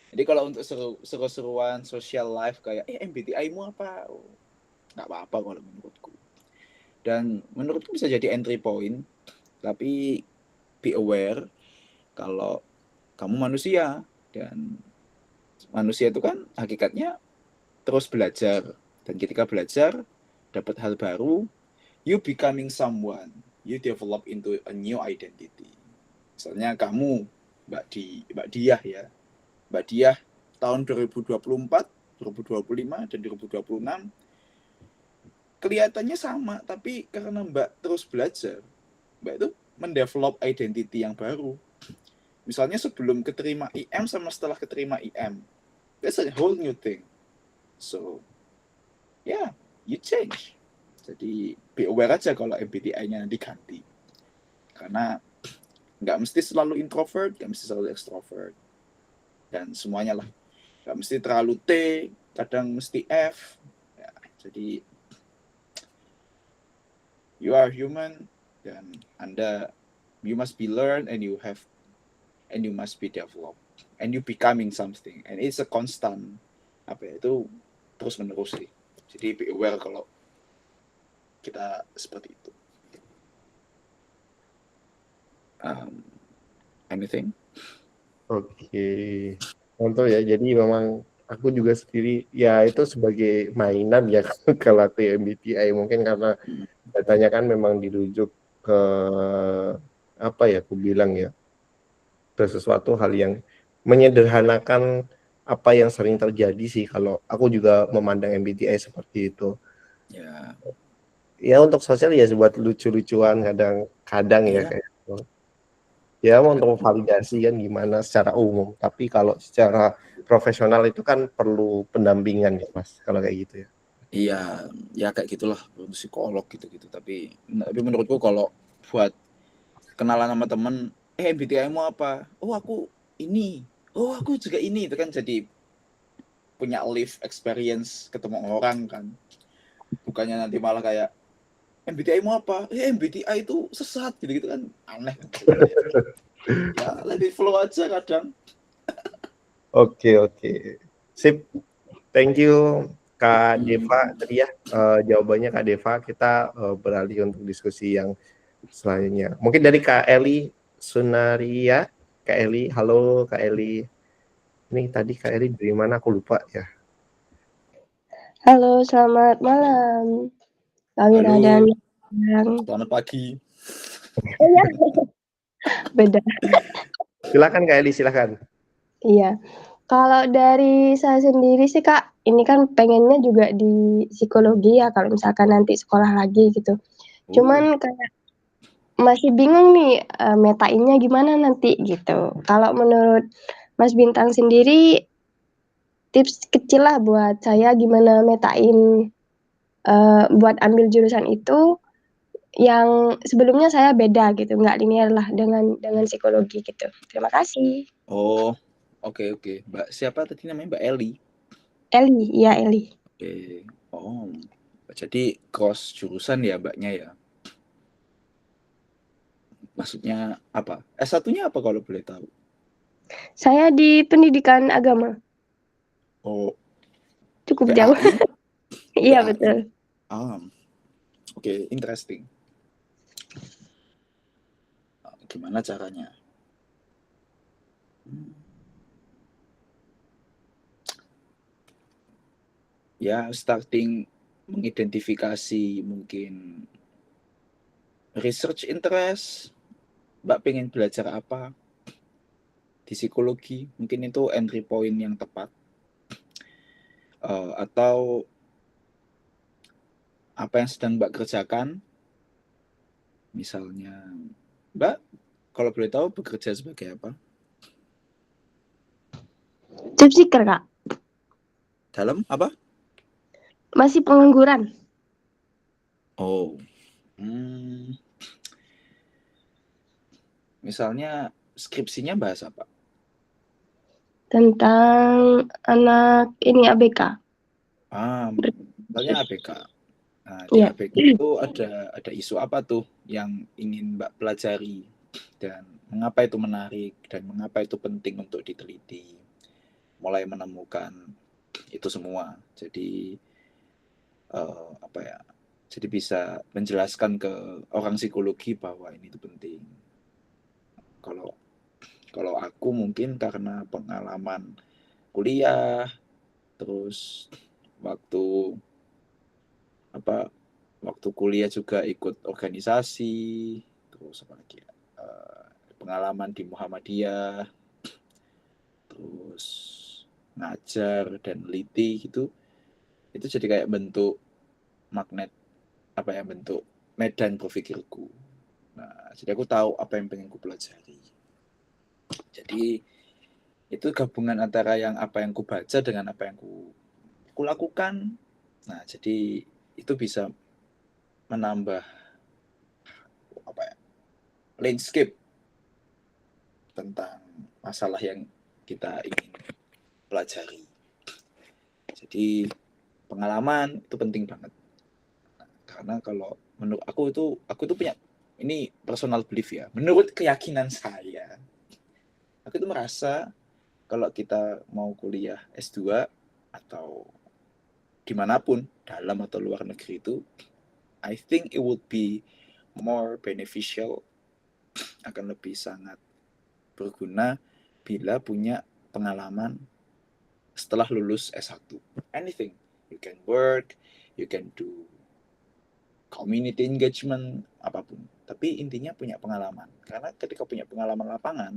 Jadi kalau untuk seru-seruan social life kayak MBTI-mu apa? Nggak apa-apa kalau menurutku. Dan menurutku bisa jadi entry point, tapi be aware kalau kamu manusia, dan manusia itu kan hakikatnya terus belajar, dan ketika belajar dapat hal baru, you becoming someone, you develop into a new identity. Misalnya kamu Mbak Diah ya, Mbak Diah tahun 2024, 2025 dan 2026 kelihatannya sama, tapi karena Mbak terus belajar, Mbak itu mendevelop identity yang baru. Misalnya sebelum keterima IM sama setelah keterima IM, that's a whole new thing. So yeah, you change. Jadi be aware aja kalau MBTI-nya nanti ganti, karena nggak mesti selalu introvert, nggak mesti selalu extrovert, dan semuanya lah. Nggak mesti terlalu T, kadang mesti F. Ya, jadi you are human, dan you must be learned, and you must be developed, and you becoming something, and it's a constant, itu terus menerus sih. Jadi be aware kalau kita seperti itu. Anything? Oke, contoh ya. Jadi memang aku juga sendiri ya itu sebagai mainan ya kalau aku MBTI mungkin karena datanya kan memang dirujuk ke apa ya aku bilang ya ke sesuatu hal yang menyederhanakan apa yang sering terjadi sih kalau aku juga memandang MBTI seperti itu. Ya. Ya untuk sosial ya buat lucu-lucuan kadang-kadang ya Iya. kayak gitu. Ya mau untuk validasi kan gimana secara umum, tapi kalau secara profesional itu kan perlu pendampingan ya Mas kalau kayak gitu ya. Iya, ya kayak gitulah psikolog gitu-gitu. Tapi menurutku kalau buat kenalan sama temen, MBTI-mu apa? Oh aku ini, oh aku juga ini, itu kan jadi punya live experience ketemu orang kan. Bukannya nanti malah kayak MBTI-mu apa? MBTI itu sesat gitu-gitu kan aneh kan. Ya let it flow aja kadang. Oke. Sip. Thank you Kak Deva tadi ya jawabannya Kak Deva. Kita beralih untuk diskusi yang selanjutnya. Mungkin dari Kak Eli Sunaria. Kak Eli, halo Kak Eli. Ini tadi Kak Eli dari mana aku lupa ya. Halo, selamat malam. Kak Wira Halo. dan Selamat pagi. Iya. Beda. Silakan Kak Eli, silakan. Iya. Kalau dari saya sendiri sih Kak, ini kan pengennya juga di psikologi ya kalau misalkan nanti sekolah lagi gitu. Cuman kayak masih bingung nih metainnya gimana nanti gitu. Kalau menurut Mas Bintang sendiri tips kecil lah buat saya gimana metain buat ambil jurusan itu yang sebelumnya saya beda gitu, nggak linear lah dengan psikologi gitu. Terima kasih. Oh, oke. Mbak siapa tadi namanya? Mbak Eli? Eli, iya Eli. Oke. Oh, jadi cross jurusan ya mbaknya ya? Maksudnya apa? S1-nya apa kalau boleh tahu? Saya di pendidikan agama. Oh, Cukup jauh. PAI? Iya PAI. betul. Oke, interesting. Gimana caranya? Ya, starting mengidentifikasi mungkin research interest, Mbak pengen belajar apa di psikologi, mungkin itu entry point yang tepat. Atau apa yang sedang Mbak kerjakan, misalnya Mbak kalau boleh tahu bekerja sebagai apa? Job seeker Kak. Dalam apa? Masih pengangguran. Oh, misalnya skripsinya bahas apa? Tentang anak ini ABK. Misalnya ABK. Nah, di Iya. ABK itu ada isu apa tuh yang ingin Mbak pelajari, dan mengapa itu menarik dan mengapa itu penting untuk diteliti. Mulai menemukan itu semua. Jadi jadi bisa menjelaskan ke orang psikologi bahwa ini itu penting. Kalau aku mungkin karena pengalaman kuliah, terus waktu kuliah juga ikut organisasi, terus apa lagi ya, pengalaman di Muhammadiyah, terus ngajar dan neliti gitu, itu jadi kayak bentuk magnet, bentuk medan berpikirku. Nah, jadi aku tahu apa yang pengen ku pelajari. Jadi itu gabungan antara apa yang ku baca dengan apa yang ku lakukan. Nah, jadi itu bisa menambah landscape tentang masalah yang kita ingin pelajari. Jadi pengalaman itu penting banget. Karena kalau menurut aku itu punya ini personal belief ya. Menurut keyakinan saya, aku itu merasa kalau kita mau kuliah S2 atau dimanapun dalam atau luar negeri itu, I think it would be more beneficial, akan lebih sangat berguna bila punya pengalaman setelah lulus S1. Anything, you can work, you can do community engagement, apapun. Tapi intinya punya pengalaman. Karena ketika punya pengalaman lapangan,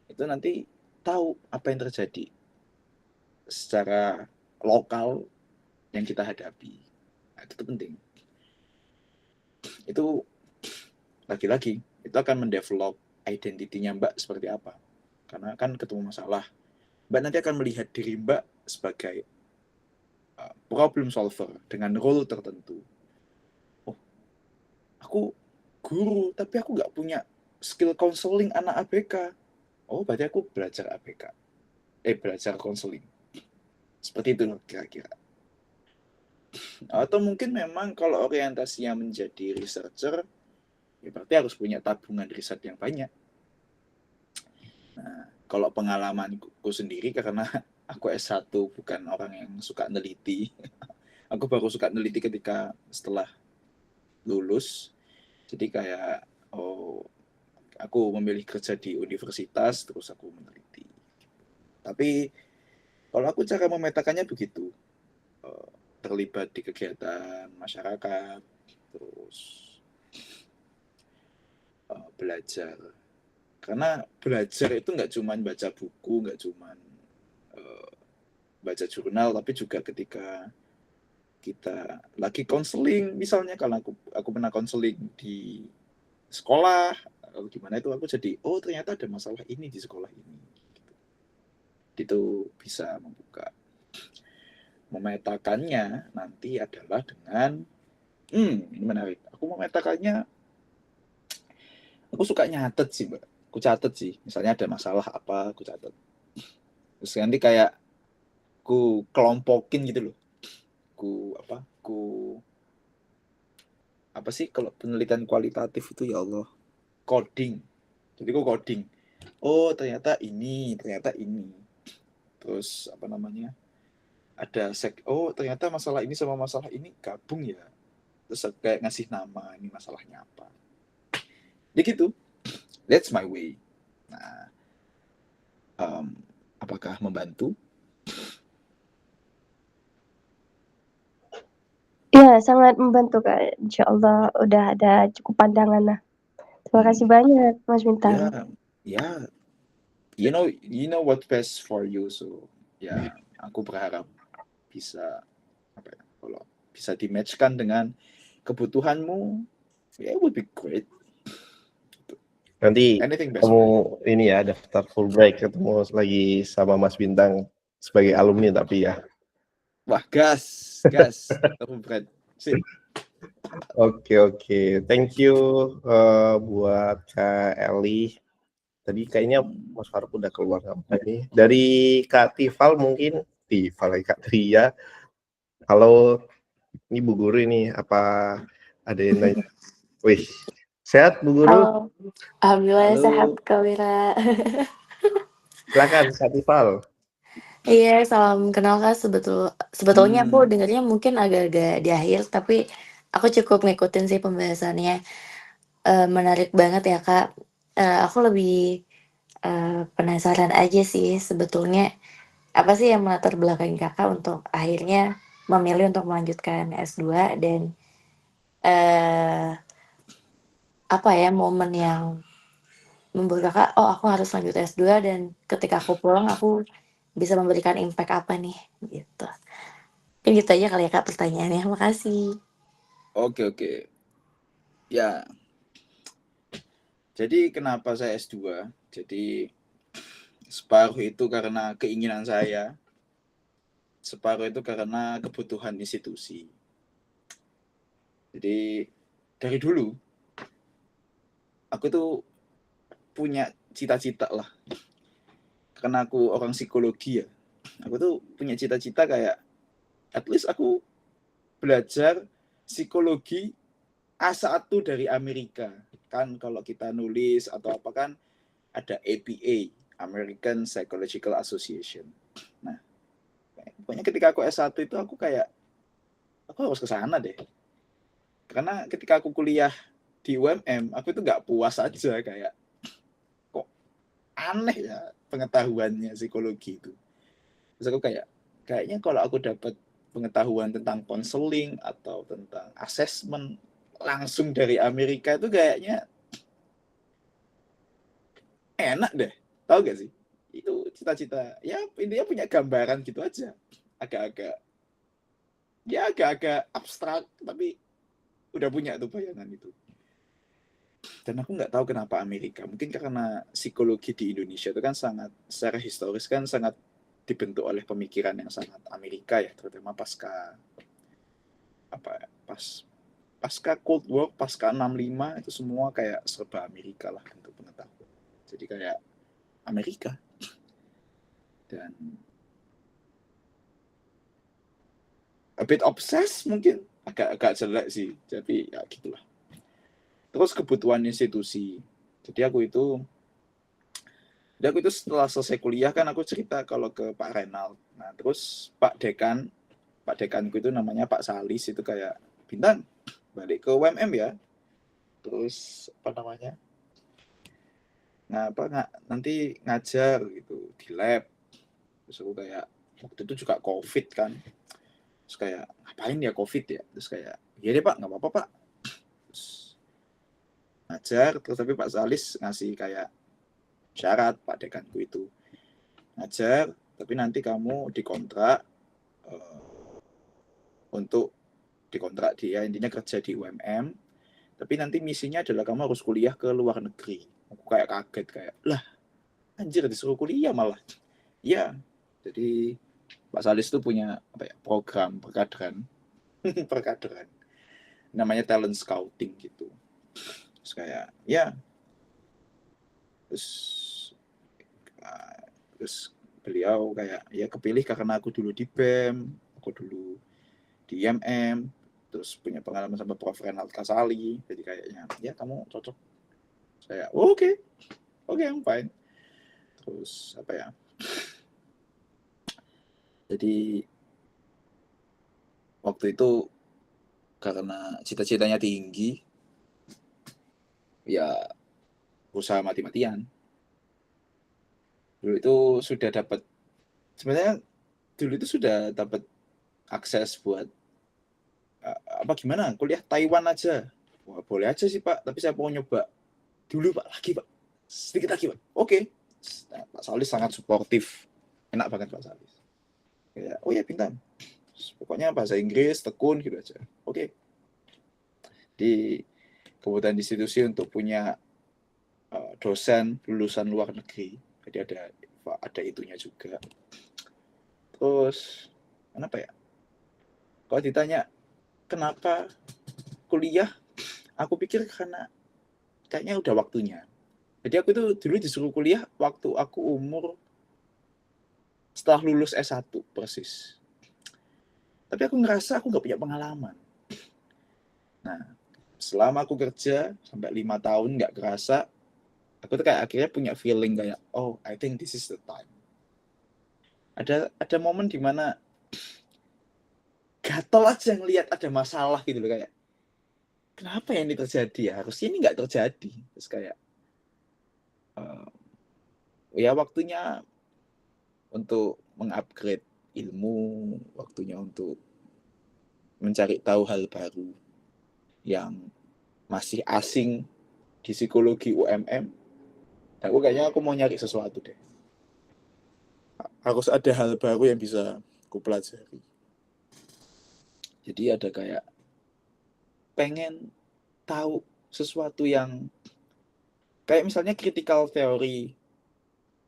itu nanti tahu apa yang terjadi secara lokal yang kita hadapi. Nah, itu penting. Itu lagi-lagi, itu akan mendevelop identitinya Mbak seperti apa. Karena kan ketemu masalah, Mbak nanti akan melihat diri Mbak sebagai problem solver dengan role tertentu. Oh, aku guru, tapi aku nggak punya skill counseling anak ABK. Oh, berarti aku belajar ABK. Belajar counseling. Seperti itu loh kira-kira. Atau mungkin memang kalau orientasinya menjadi researcher, ya berarti harus punya tabungan riset yang banyak. Nah, kalau pengalamanku sendiri, karena aku S1 bukan orang yang suka neliti. Aku baru suka neliti ketika setelah lulus. Jadi kayak, aku memilih kerja di universitas, terus aku meneliti. Tapi kalau aku cara memetakannya begitu. Terlibat di kegiatan masyarakat, terus belajar. Karena belajar itu nggak cuma baca buku, nggak cuma baca jurnal, tapi juga ketika kita lagi konseling, misalnya kalau aku pernah konseling di sekolah, gimana itu aku jadi, ternyata ada masalah ini di sekolah ini. Itu bisa membuka. Memetakannya nanti adalah dengan, ini menarik. Aku memetakannya, aku suka nyatet sih, Mbak. Aku catet sih, misalnya ada masalah apa, aku catet. Terus nanti kayak ku kelompokin gitu loh. Apa sih kalau penelitian kualitatif itu, ya Allah, coding. Jadi aku coding. Ternyata ini. Terus apa namanya? Ada ternyata masalah ini sama masalah ini gabung ya. Terus kayak ngasih nama, ini masalahnya apa. Ya gitu. That's my way. Nah, apakah membantu? Ya, sangat membantu Kak. Insya Allah udah ada cukup pandangan lah. Terima kasih banyak Mas Bintang. Ya. You know what best for you, so ya aku berharap bisa kalau bisa di-matchkan dengan kebutuhanmu, it would be great. Nanti Anything best. kamu ini ya daftar Fulbright, ketemu lagi sama Mas Bintang sebagai alumni tapi ya. Wah, gas Fulbright. Sip. Oke. Thank you buat Kak Eli. Tadi kayaknya Mas Faruk udah keluar ini. Dari Kak Tifal mungkin, Kak Tria. Halo, ini Bu Guru ini, apa ada yang nanya? Wih, sehat Bu Guru? Halo. Alhamdulillah Halo. sehat Kak Wira. Silakan Kak Tifal. Iya, salam kenal Kak. Sebetulnya aku dengarnya mungkin agak-agak di akhir, tapi aku cukup ngikutin sih pembahasannya. Menarik banget ya Kak. Aku lebih penasaran aja sih sebetulnya apa sih yang melatar belakangi Kakak untuk akhirnya memilih untuk melanjutkan S2 dan apa ya momen yang membuat Kakak, aku harus lanjut S2 dan ketika aku pulang aku bisa memberikan impact apa nih, gitu. Mungkin gitu aja kali ya Kak pertanyaannya, makasih. Oke. Ya. Jadi kenapa saya S2? Jadi Separuh itu karena keinginan saya, separuh itu karena kebutuhan institusi. Jadi dari dulu aku tuh punya cita-cita lah. Karena aku orang psikologi ya. Aku tuh punya cita-cita kayak at least aku belajar psikologi A1 dari Amerika. Kan kalau kita nulis atau apa kan ada APA, American Psychological Association. Nah, pokoknya ketika aku S1 itu aku kayak aku harus ke sana deh. Karena ketika aku kuliah di UMM, aku itu nggak puas aja kayak kok aneh ya pengetahuannya psikologi itu. Terus aku kayaknya kalau aku dapat pengetahuan tentang konseling atau tentang asesmen langsung dari Amerika itu kayaknya enak deh. Tahu gak sih? Itu cita-cita. Ya intinya punya gambaran gitu aja. Agak-agak abstrak tapi udah punya tuh bayangan itu. Dan aku nggak tahu kenapa Amerika. Mungkin karena psikologi di Indonesia itu kan sangat secara historis kan sangat dibentuk oleh pemikiran yang sangat Amerika ya, terutama pasca Cold War, pasca 65 itu semua kayak serba Amerika lah untuk pengetahuan. Jadi kayak Amerika. Dan a bit obsessed mungkin, agak jelek sih, tapi ya gitulah. Terus kebutuhan institusi. Jadi aku itu setelah selesai kuliah kan aku cerita kalau ke Pak Renald. Nah terus Pak Dekanku itu namanya Pak Salis itu kayak, Bintang balik ke UMM ya. Terus nanti ngajar gitu di lab. Terus aku kayak waktu itu juga COVID kan. Terus kayak ngapain ya COVID ya? Terus kayak iya deh Pak, nggak apa-apa Pak. Terus ngajar, terus tapi Pak Salis ngasih kayak syarat Pak Dekanku itu ngajar, tapi nanti kamu dikontrak untuk dikontrak dia intinya kerja di UMM, tapi nanti misinya adalah kamu harus kuliah ke luar negeri. Aku kayak kaget kayak lah anjir disuruh kuliah malah. Iya, jadi Pak Salis tuh punya program perkaderan perkaderan namanya talent scouting gitu. Terus kayak ya terus beliau kayak ya kepilih karena aku dulu di BEM, aku dulu di IMM, terus punya pengalaman sama Prof. Renald Kasali, jadi kayaknya ya kamu cocok. Saya oke, I'm fine. Terus jadi waktu itu karena cita-citanya tinggi, ya usaha mati-matian. Dulu itu sudah dapat akses buat gimana kuliah Taiwan aja. Wah, boleh aja sih Pak, tapi saya mau nyoba dulu Pak, sedikit lagi Pak. Oke. Nah, Pak Salis sangat suportif, enak banget Pak Salis. Kayak oh ya Bintang, pokoknya bahasa Inggris tekun gitu aja. Oke. Di kebutuhan institusi untuk punya dosen lulusan luar negeri, jadi ada itunya juga. Terus kenapa ya? Kalau ditanya kenapa kuliah, aku pikir karena kayaknya udah waktunya. Jadi aku tuh dulu disuruh kuliah waktu aku umur setelah lulus S1 persis. Tapi aku ngerasa aku nggak punya pengalaman. Nah, selama aku kerja sampai 5 tahun nggak kerasa, aku tuh kayak akhirnya punya feeling kayak, oh, I think this is the time. Ada momen dimana gatel aja ngelihat ada masalah gitu loh, kayak kenapa ya ini terjadi ya, harusnya ini nggak terjadi. Terus kayak ya waktunya untuk mengupgrade ilmu, waktunya untuk mencari tahu hal baru yang masih asing di psikologi UMM. Aku kayaknya aku mau nyari sesuatu deh, harus ada hal baru yang bisa aku pelajari. Jadi ada kayak pengen tahu sesuatu yang kayak misalnya critical theory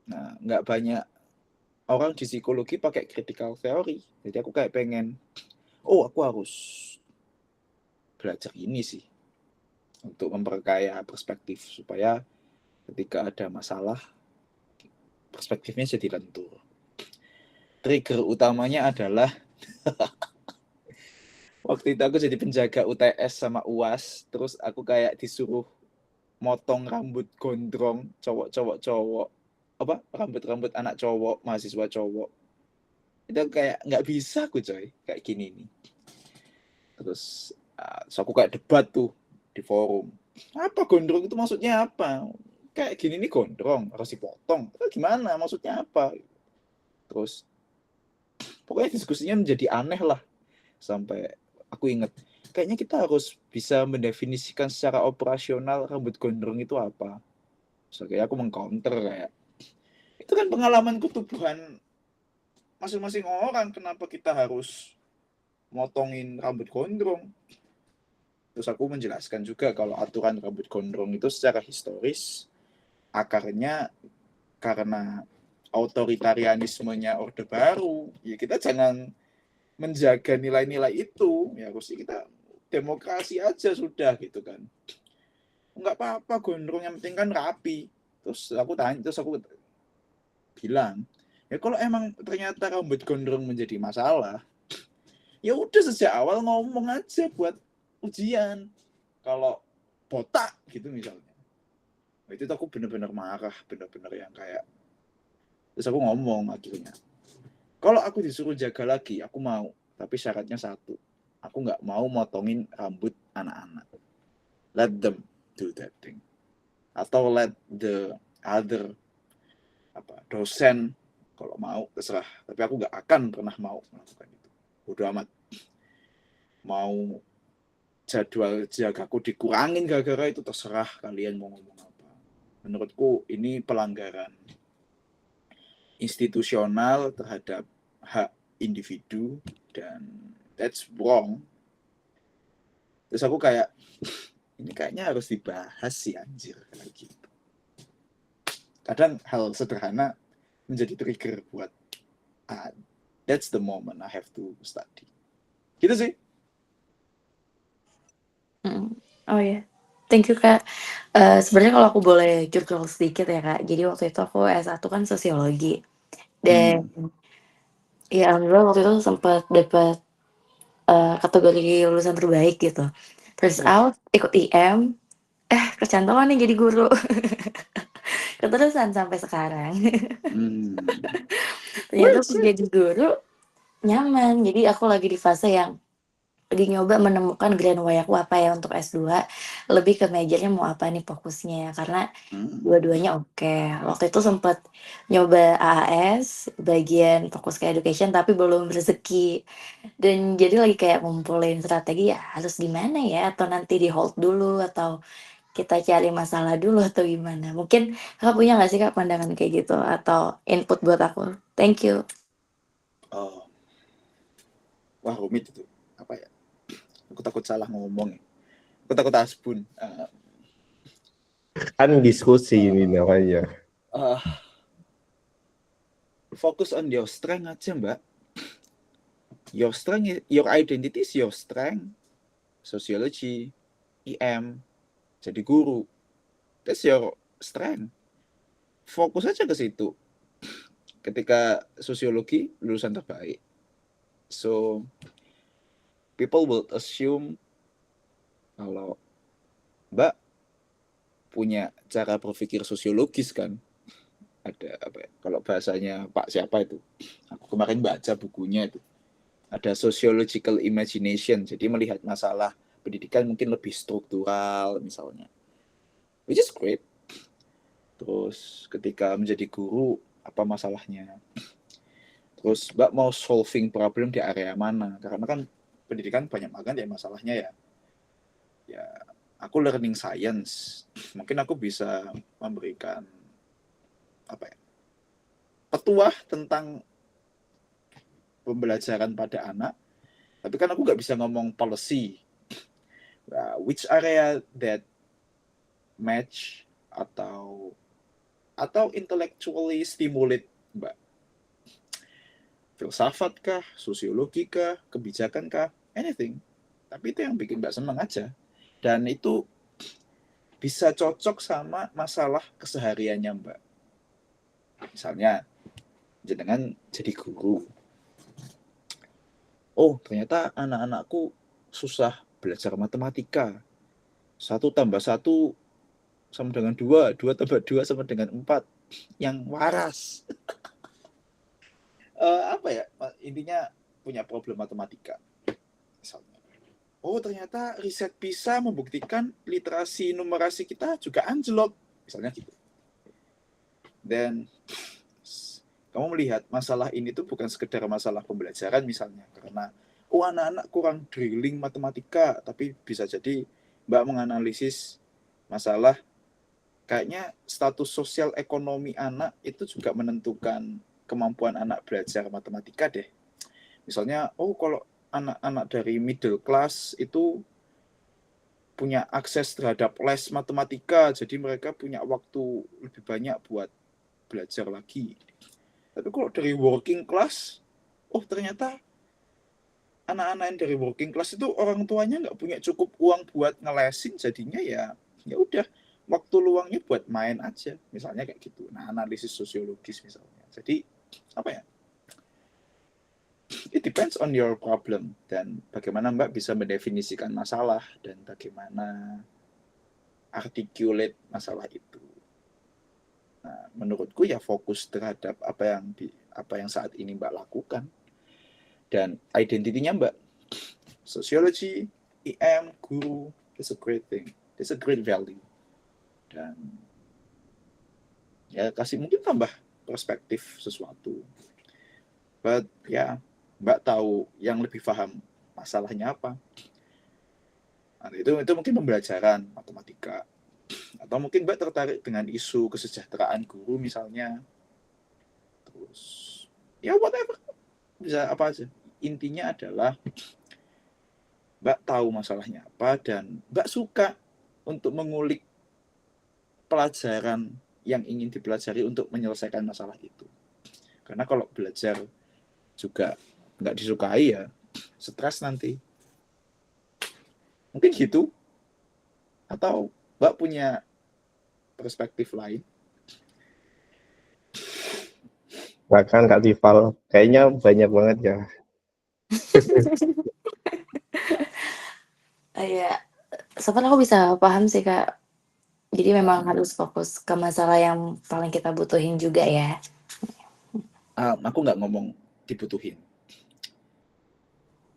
Nah, nggak banyak orang di psikologi pakai critical theory. Jadi aku kayak pengen, aku harus belajar ini sih untuk memperkaya perspektif supaya ketika ada masalah perspektifnya jadi lentur. Trigger utamanya adalah waktu itu aku jadi penjaga UTS sama UAS, terus aku kayak disuruh motong rambut gondrong cowok, rambut anak cowok, mahasiswa cowok. Itu kayak nggak bisa aku coy, kayak gini nih. Terus aku kayak debat tuh di forum. Apa gondrong itu maksudnya apa? Kayak gini nih gondrong, harus dipotong. Itu gimana? Maksudnya apa? Terus pokoknya diskusinya menjadi aneh lah. Sampai aku ingat, kayaknya kita harus bisa mendefinisikan secara operasional rambut gondrong itu apa. So, kayak aku mengcounter kayak, itu kan pengalaman ketubuhan masing-masing orang, kenapa kita harus motongin rambut gondrong. Terus aku menjelaskan juga kalau aturan rambut gondrong itu secara historis akarnya karena otoritarianismenya Orde Baru. Ya kita jangan menjaga nilai-nilai itu, ya harusnya kita demokrasi aja sudah gitu kan. Enggak apa-apa gondrong, yang penting kan rapi. Terus aku bilang, ya kalau emang ternyata rambut gondrong menjadi masalah, ya udah sejak awal ngomong aja buat ujian. Kalau botak gitu misalnya, itu aku bener-bener marah, bener-bener yang kayak. Terus aku ngomong akhirnya, kalau aku disuruh jaga lagi, aku mau. Tapi syaratnya satu, aku nggak mau motongin rambut anak-anak. Let them do that thing. Atau let the other dosen kalau mau terserah. Tapi aku nggak akan pernah mau melakukan itu. Bodoh amat. Mau jadwal jagaku dikurangin gara-gara itu, terserah kalian mau ngomong apa. Menurutku ini pelanggaran institusional terhadap hak individu dan that's wrong. Terus aku kayak, ini kayaknya harus dibahas sih anjir kayak gitu. Kadang hal sederhana menjadi trigger buat that's the moment I have to study. Gitu sih. Oh ya, thank you Kak. Sebenarnya kalau aku boleh curcol sedikit ya Kak. Jadi waktu itu aku S1 kan sosiologi dan ya alhamdulillah waktu itu sempat dapat kategori lulusan terbaik gitu. Terus out ikut IM, kecantolan nih jadi guru. Keterusan sampai sekarang. Ternyata aku jadi guru nyaman. Jadi aku lagi di fase yang lagi nyoba menemukan grand way aku apa ya untuk S2. Lebih ke majornya mau apa nih fokusnya ya. Karena dua-duanya oke. Waktu itu sempat nyoba AAS bagian fokus ke education tapi belum rezeki. Dan jadi lagi kayak ngumpulin strategi ya harus gimana ya, atau nanti di hold dulu atau kita cari masalah dulu atau gimana. Mungkin Kakak punya nggak sih Kak pandangan kayak gitu atau input buat aku? Thank you. Wah rumit itu. Apa ya? Aku takut salah ngomong ya. Aku takut asbun. Kan diskusi ini namanya. Focus on your strength aja Mbak. Your strength, your identity is your strength. Sociology, IM, jadi guru. That's your strength. Fokus aja ke situ. Ketika sosiologi, lulusan terbaik. So, people will assume kalau Mbak punya cara berpikir sosiologis kan. Ada apa ya? Kalau bahasanya Pak siapa itu? Aku kemarin baca bukunya itu. Ada sociological imagination, jadi melihat masalah pendidikan mungkin lebih struktural misalnya, which is great. Terus ketika menjadi guru, apa masalahnya? Terus Mbak mau solving problem di area mana? Karena kan pendidikan banyak banget ya masalahnya ya. Ya, aku learning science, mungkin aku bisa memberikan petuah tentang pembelajaran pada anak, tapi kan aku nggak bisa ngomong policy. Which area that match atau atau intellectually stimulate, Mbak? Filsafat kah, sosiologi kah, kebijakan kah, anything. Tapi itu yang bikin Mbak senang aja. Dan itu bisa cocok sama masalah kesehariannya Mbak. Misalnya, jenengan jadi guru. Oh, ternyata anak-anakku susah belajar matematika. 1 tambah 1 sama dengan 2, 2 tambah 2 sama dengan 4. Yang waras. Apa ya, intinya punya problem matematika. Misalnya. Oh, ternyata riset PISA membuktikan literasi numerasi kita juga anjlok. Misalnya gitu. Dan kamu melihat masalah ini tuh bukan sekedar masalah pembelajaran misalnya. Karena, anak-anak kurang drilling matematika. Tapi bisa jadi Mbak menganalisis masalah kayaknya status sosial ekonomi anak itu juga menentukan kemampuan anak belajar matematika deh. Misalnya, kalau anak-anak dari middle class itu punya akses terhadap les matematika, jadi mereka punya waktu lebih banyak buat belajar lagi. Tapi kalau dari working class, ternyata anak-anak yang dari working class itu orang tuanya nggak punya cukup uang buat ngelesin, jadinya ya udah waktu luangnya buat main aja, misalnya kayak gitu. Nah, analisis sosiologis misalnya. Jadi apa ya? It depends on your problem dan bagaimana Mbak bisa mendefinisikan masalah dan bagaimana articulate masalah itu. Nah, menurutku ya fokus terhadap apa yang saat ini Mbak lakukan dan identitinya Mbak. Sociology, EM, guru, it's a great thing, it's a great value. Dan ya kasih mungkin tambah perspektif sesuatu. But ya Mbak tahu yang lebih paham masalahnya apa. Nah, itu mungkin pembelajaran matematika. Atau mungkin Mbak tertarik dengan isu kesejahteraan guru misalnya. Terus ya whatever. Bisa apa aja. Intinya adalah Mbak tahu masalahnya apa dan Mbak suka untuk mengulik pelajaran yang ingin dipelajari untuk menyelesaikan masalah itu. Karena kalau belajar juga nggak disukai ya stres nanti. Mungkin gitu. Atau Mbak punya perspektif lain? Bahkan Kak Tifal, kayaknya banyak banget ya. Ya, sebenarnya aku bisa paham sih Kak. Jadi memang harus fokus ke masalah yang paling kita butuhin juga ya. Aku nggak ngomong dibutuhin.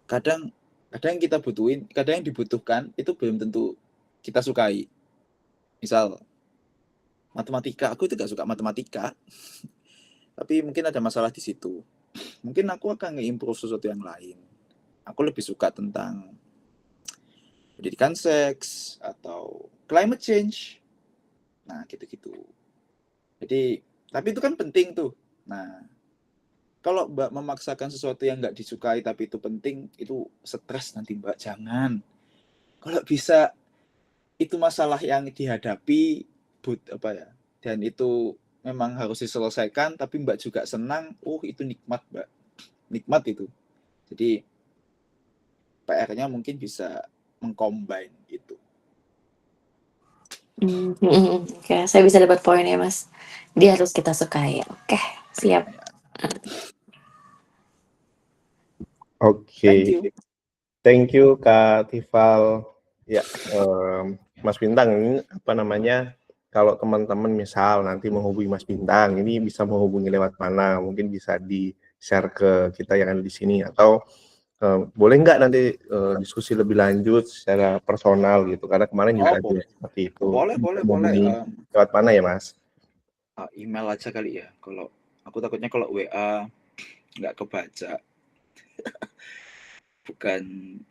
Kadang yang kita butuhin, kadang yang dibutuhkan itu belum tentu kita sukai. Misal matematika, aku itu nggak suka matematika, tapi mungkin ada masalah di situ. Mungkin aku akan nge-improve sesuatu yang lain. Aku lebih suka tentang pendidikan seks atau climate change. Nah, gitu-gitu. Jadi, tapi itu kan penting tuh. Nah, kalau Mbak memaksakan sesuatu yang nggak disukai tapi itu penting, itu stres nanti Mbak. Jangan. Kalau bisa, itu masalah yang dihadapi, dan itu memang harus diselesaikan, tapi Mbak juga senang, itu nikmat Mbak. Nikmat itu. Jadi, PR-nya mungkin bisa mengcombine itu. Oke, saya bisa dapat poinnya Mas. Dia harus kita sukai. Oke, siap. Oke. Thank you Kak Tifal. Ya, Mas Bintang, ini apa namanya? Kalau teman-teman misal nanti menghubungi Mas Bintang, ini bisa menghubungi lewat mana? Mungkin bisa di-share ke kita yang ada di sini atau boleh nggak nanti diskusi lebih lanjut secara personal gitu? Karena kemarin juga ada seperti itu. Boleh. Lewat mana ya Mas? Email aja kali ya. Kalau aku takutnya kalau WA nggak kebaca. bukan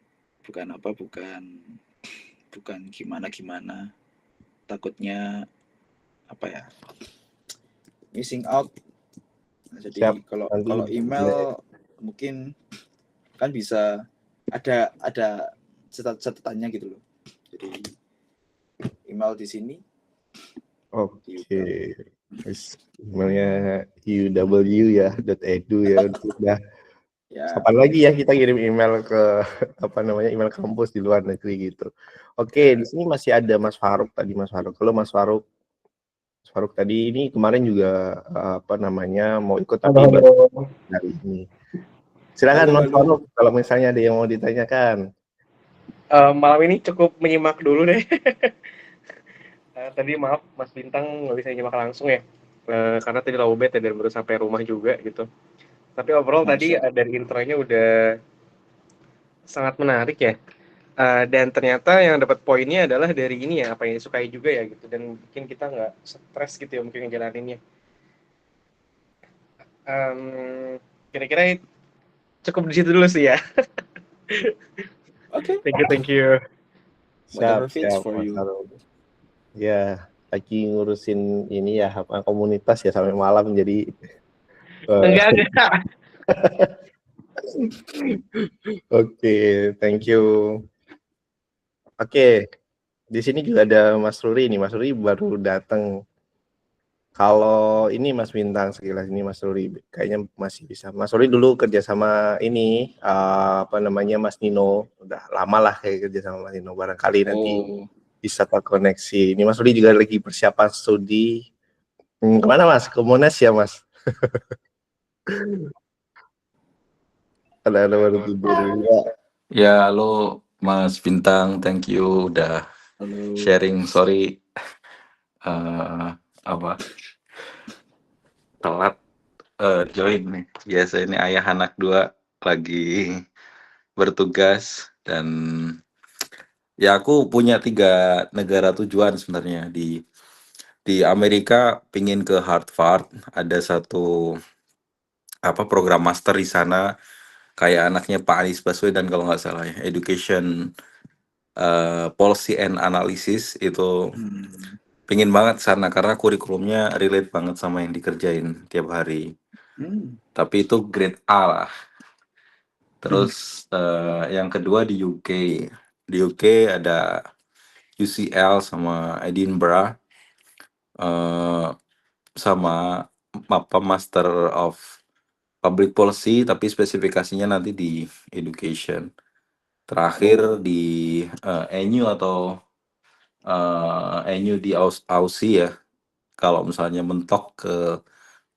gimana. Takutnya missing out. Nah, jadi kalau email mungkin kan bisa ada catatannya gitu loh. Jadi email di sini. Oke. Emailnya UW ya, .edu ya, udah. Ya, Kapan lagi ya kita kirim email ke email kampus di luar negeri gitu. Oke, di sini masih ada Mas Faruk tadi, Mas Faruk. Halo Mas Faruk. Mas Faruk tadi ini kemarin juga mau ikut tapi baru hari ini. Silakan Mas halo. Faruk kalau misalnya ada yang mau ditanyakan. Malam ini cukup menyimak dulu deh. Tadi maaf Mas Bintang nggak bisa nyimak langsung ya, karena tadi lowbat ya dan baru sampai rumah juga gitu. Tapi overall tadi Masya. dari intronya udah sangat menarik ya. Dan ternyata yang dapat poinnya adalah dari ini ya, apa yang disukai juga ya gitu, dan bikin kita nggak stres gitu ya mungkin ngejalaninnya. Kira-kira cukup di situ dulu sih ya. Oke. Thank you. Whatever Siap, fits siap for Mas you. Faruk. Ya, lagi ngurusin ini ya komunitas ya sampai malam jadi Enggak. Oke, thank you. Oke, di sini juga ada Mas Ruri nih. Mas Ruri baru datang. Kalau ini Mas Bintang sekilas ini Mas Ruri kayaknya masih bisa. Mas Ruri dulu kerja sama ini Mas Nino. Udah lama lah kayak kerja sama Mas Nino. Barangkali nanti bisa terkoneksi. Ini Mas Ruri juga lagi persiapan studi. Kemana Mas? Ke Monas ya Mas? Ada baru tidur juga. Ya, halo Mas Bintang, thank you udah Halo. sharing. Sorry, telat join nih. Biasa ini ayah anak 2 lagi bertugas dan ya aku punya 3 negara tujuan sebenarnya di Amerika. Pingin ke Harvard, ada satu program master di sana kayak anaknya Pak Anies Baswedan kalau nggak salah ya, Education Policy and Analysis itu. Pengen banget sana karena kurikulumnya relate banget sama yang dikerjain tiap hari. Tapi itu grade A lah. Terus yang kedua di UK. Di UK ada UCL sama Edinburgh sama Master of Public Policy, tapi spesifikasinya nanti di Education. Terakhir di NU atau NU di Aussie ya. Kalau misalnya mentok ke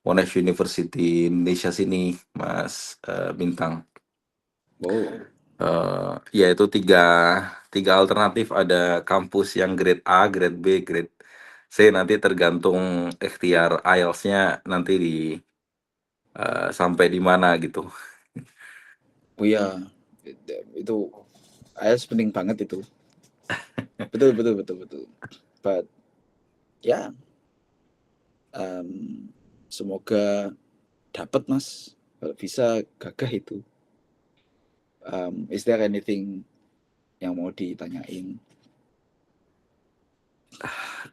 Monash University Indonesia sini, Mas Bintang. Ya itu tiga alternatif. Ada kampus yang grade A, grade B, grade C. Nanti tergantung ikhtiar IELTS-nya nanti sampai di mana gitu. Oh ya, itu IELTS penting banget itu. Betul. But ya, semoga dapat Mas. Kalau bisa gagah itu. Is there anything yang mau ditanyain?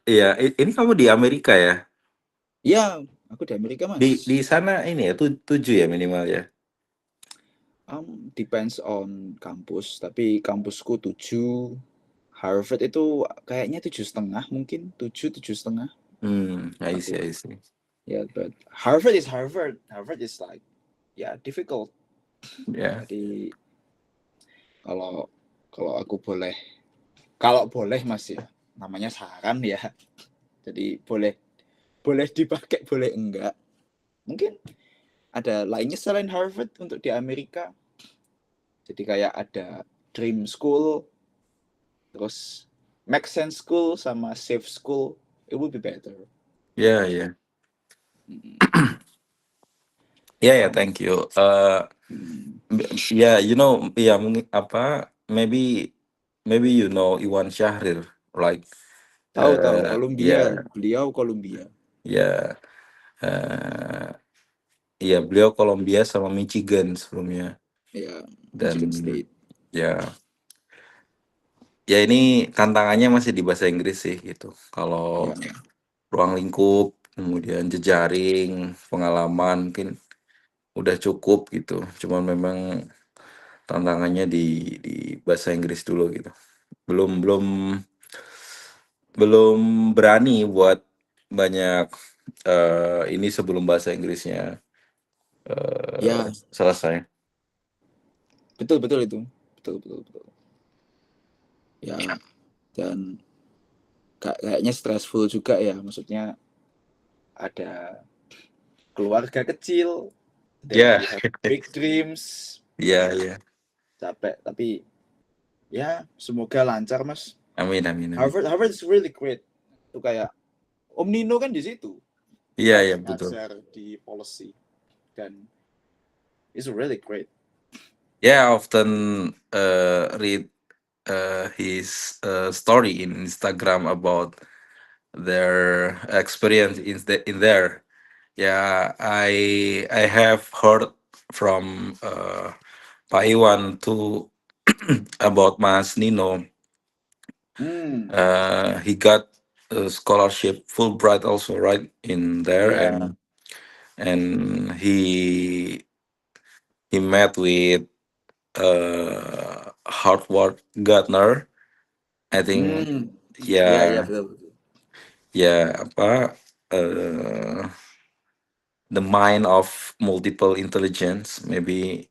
Iya, ini kamu di Amerika ya? Ya, aku di Amerika Mas. Di sana ini ya 7 ya minimal ya? Depends on kampus, tapi kampusku 7. Harvard itu kayaknya 7,5 mungkin, 7,5. I see. Yeah, but Harvard is Harvard. Harvard is like, difficult. Yeah. Jadi kalau aku boleh, kalau boleh Mas ya, namanya saran ya. Jadi boleh dipakai, boleh enggak. Mungkin ada lainnya selain Harvard untuk di Amerika. Jadi kayak ada Dream School, terus Make Sense School sama Safe School. It would be better. Yeah. Yeah, thank you. Maybe you know Iwan Syahrir, like Tahu Columbia. yeah. Beliau Columbia. Ya, beliau Columbia sama Michigan sebelumnya. Ya, Dan Michigan State. Ya ini tantangannya masih di bahasa Inggris sih gitu. Kalau ruang lingkup, kemudian jejaring, pengalaman mungkin udah cukup gitu. Cuman memang tantangannya di bahasa Inggris dulu gitu. Belum berani buat banyak ini sebelum bahasa Inggrisnya Ya, selesai. betul itu. Betul. Ya, dan kayaknya stressful juga ya, maksudnya ada keluarga kecil, then Ya, you have big dreams, ya. capek, tapi ya semoga lancar Mas. Amin. Harvard is really great. Itu kayak Om Nino kan di situ. Iya, betul. Ngajar di policy dan it's really great. Yeah, I often read his story in Instagram about their experience in there. Yeah, I have heard from Pak Iwan too about Mas Nino. He got a scholarship Fulbright also, right, in there. Yeah. And he met with Howard Gardner, I think. Ya, Yeah, betul. apa the mind of multiple intelligence. Maybe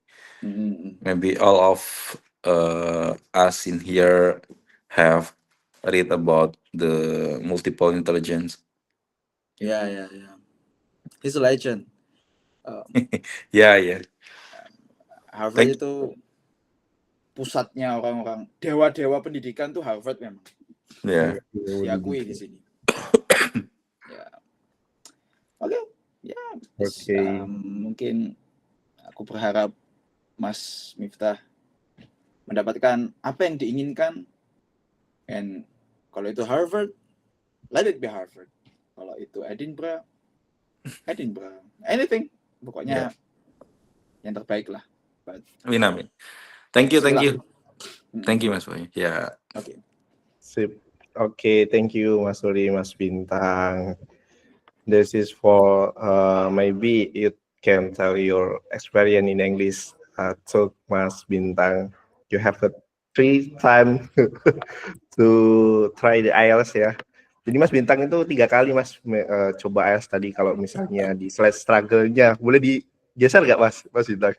all of us in here have read about the multiple intelligence. Ya. He's a legend. Yeah. Harvard itu pusatnya orang-orang dewa-dewa pendidikan tuh Harvard memang. Yeah. Diakui di sini. Ya. Oke. Ya. Mungkin aku berharap Mas Miftah mendapatkan apa yang diinginkan. And kalau itu Harvard, let it be Harvard. Kalau itu Edinburgh, anything. Pokoknya yang terbaik lah. Amin. Thank you. Thank you, Mas Boy. Yeah. Okay. Sip. Okay, thank you Mas Suri, Mas Bintang. This is for maybe you can tell your experience in English. To Mas Bintang, you have a free time to try the IELTS ya. Jadi Mas Bintang itu 3 kali Mas coba IELTS tadi. Kalau misalnya di slide struggle-nya, boleh digeser nggak Mas Bintang?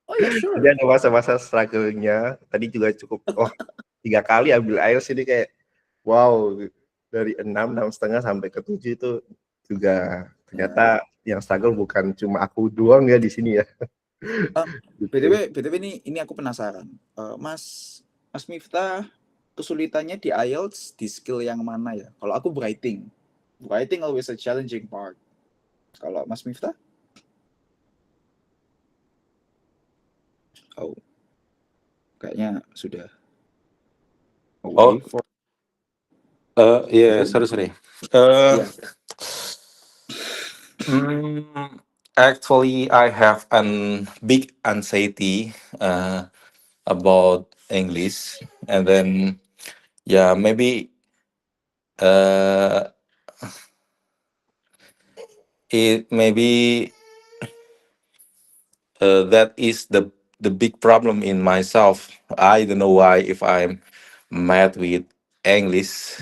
Oh ya, sure. Jadi ada masa-masa struggle-nya. Tadi juga cukup, 3 kali ambil IELTS ini kayak, wow, dari 6,5 sampai ke 7 itu juga ternyata yang struggle bukan cuma aku doang ya di sini ya. BTW ini aku penasaran. Mas Miftah kesulitannya di IELTS di skill yang mana ya? Kalau aku writing always a challenging part. Kalau Mas Miftah? Oh, kayaknya sudah. Sorry. Actually, I have a big anxiety about English, and then maybe that is the big problem in myself. I don't know why. If I'm mad with English,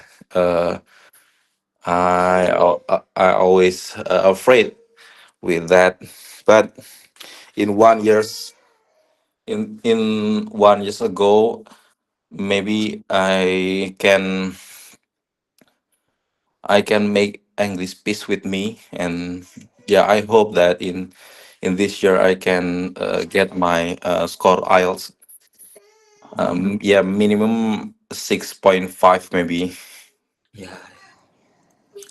I always afraid with that. But in 1 years ago, maybe I can make English peace with me, and I hope that in this year I can get my score IELTS. Minimum 6.5 maybe.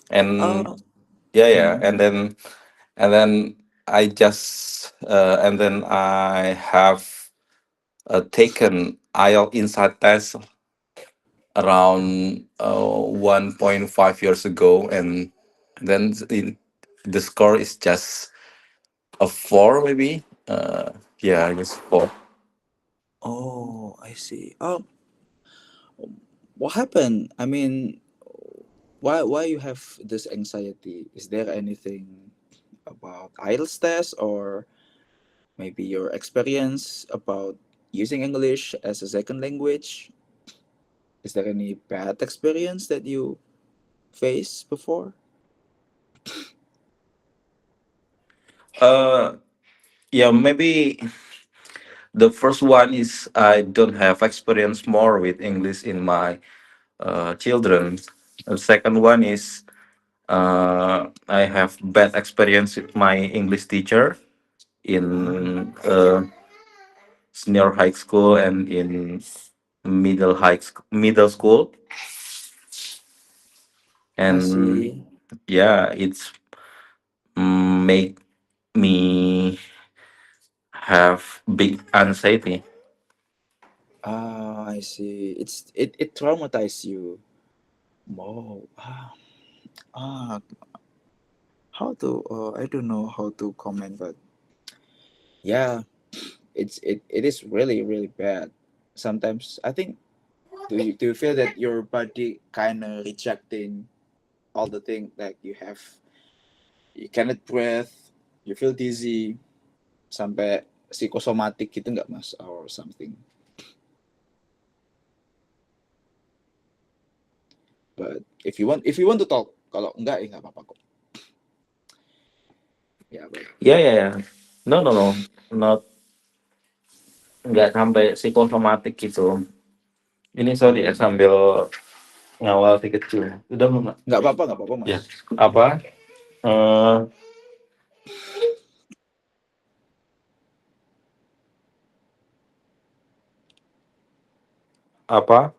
And and then I just and then I have taken IELTS Insight test around 1.5 years ago, and then the score is just a 4 maybe. I guess 4. Oh, I see. What happened? I mean, why you have this anxiety? Is there anything about IELTS test, or maybe your experience about using English as a second language? Is there any bad experience that you faced before? Yeah, maybe the first one is I don't have experience more with English in my children. The second one is I have bad experience with my English teacher in senior high school and in middle school, I and see. yeah, it's make me have big anxiety. I see. It traumatized you. Oh, ah, how to? I don't know how to comment, but yeah, it is really really bad. Sometimes I think, do you feel that your body kind of rejecting all the things that you have? You cannot breathe, you feel dizzy, sampai psikosomatik gitu nggak mas, or something? But if you want to talk, kalau enggak ya nggak apa-apa kok. Ya, but Yeah. No, not nggak sampai psikosomatik gitu. Ini sorry ya sambil ngawal si kecil. Udah belum, Mak? nggak apa-apa mas. Ya. Apa? eh apa?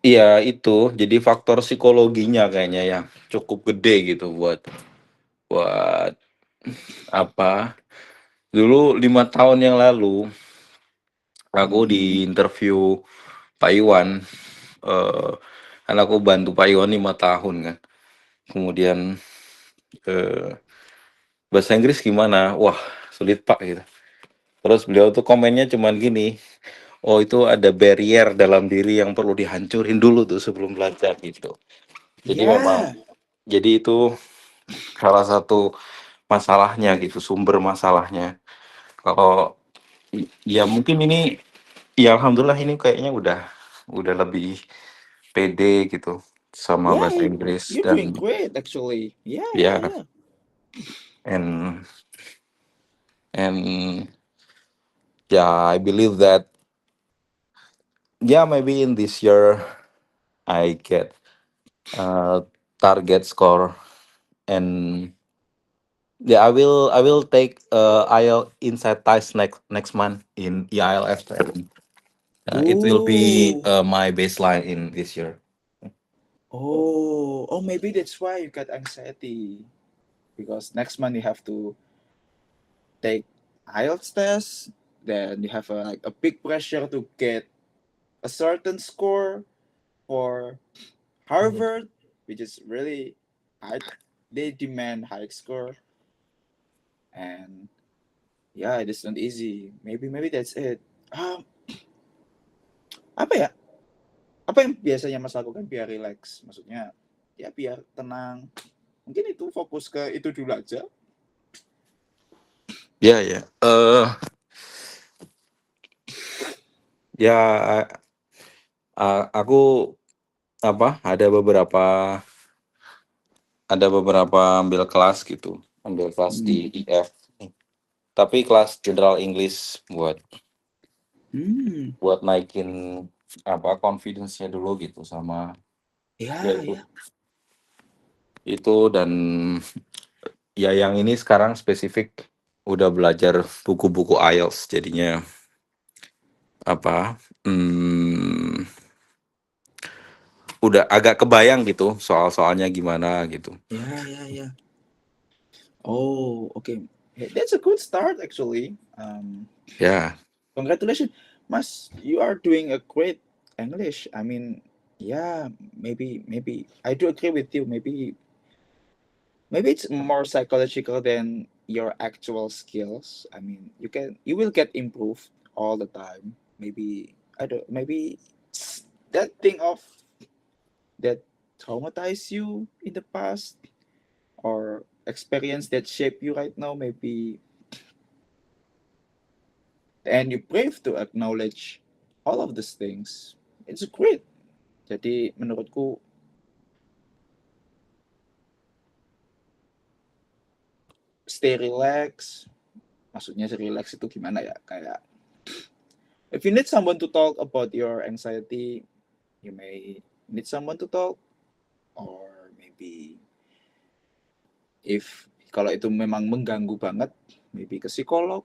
Iya itu. Jadi faktor psikologinya kayaknya yang cukup gede gitu buat apa? Dulu 5 tahun yang lalu aku di interview Pak Iwan. Kan aku bantu Pak Iwan 5 tahun kan. Kemudian bahasa Inggris gimana? Wah, sulit Pak gitu. Terus beliau tuh komennya cuman gini, oh itu ada barrier dalam diri yang perlu dihancurin dulu tuh sebelum belajar gitu. Jadi memang, Ya, jadi itu salah satu masalahnya gitu, sumber masalahnya. Kalau ya mungkin ini, ya alhamdulillah ini kayaknya udah lebih pede gitu sama yeah, bahasa Inggris you're doing dan great actually. Yeah, yeah, ya yeah. and and yeah, I believe that yeah maybe in this year I get target score, and yeah I will take IELTS inside test next month in EILF. It will be Oh, my baseline in this year. oh, maybe that's why you got anxiety, because next month you have to take IELTS test, then you have like a big pressure to get a certain score for Harvard, which is really high. They demand high score, and yeah, it is not easy. Maybe that's it. Um, apa ya? Apa yang biasanya Mas lakukan biar relax? Maksudnya ya biar tenang. Mungkin itu fokus ke itu dulu aja. Ya. Ya aku apa ada beberapa ambil kelas gitu, ambil kelas di IF, tapi kelas General English buat naikin apa confidence-nya dulu gitu sama Ya, ya itu ya. itu dan ya yang ini sekarang spesifik udah belajar buku-buku IELTS jadinya apa udah agak kebayang gitu soal-soalnya gimana gitu. Ya. Oh, okay. That's a good start actually. Ya. Congratulations, Mas. You are doing a great English. I mean, yeah, maybe I do agree with you. Maybe it's more psychological than your actual skills. I mean, you will get improved all the time. Maybe I don't. Maybe that thing of that traumatized you in the past, or experience that shape you right now, maybe, and you brave to acknowledge all of these things. It's great. Jadi menurutku stay relax. Maksudnya relax itu gimana ya? Kayak if you need someone to talk about your anxiety, you may need someone to talk, or maybe if kalau itu memang mengganggu banget, maybe ke psikolog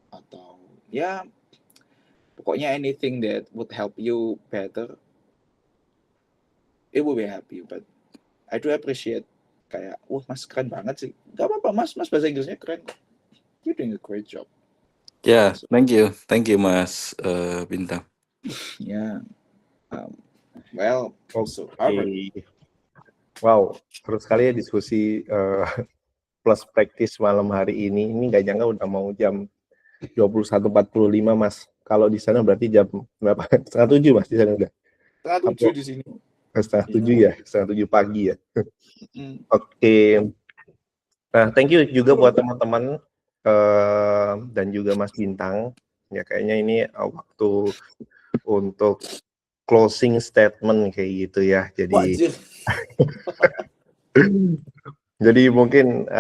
atau ya pokoknya anything that would help you better, it will be happy. But I do appreciate kayak, wah mas keren banget sih. Gak apa-apa mas bahasa Inggrisnya keren. You're doing a great job. Ya, thank you Mas Bintang. Yeah. Well, so Harvard. Wow, terus sekali ya diskusi plus practice malam hari ini. Ini nggak nyangka udah mau jam 21.45 Mas. Kalau di sana berarti jam berapa? 6:30 Mas di sana udah. 7 di sini. 6:30 ya, 6:30 pagi ya. Oke. Nah, thank you juga buat teman-teman dan juga Mas Bintang. Ya kayaknya ini waktu untuk closing statement kayak gitu ya. Jadi jadi mungkin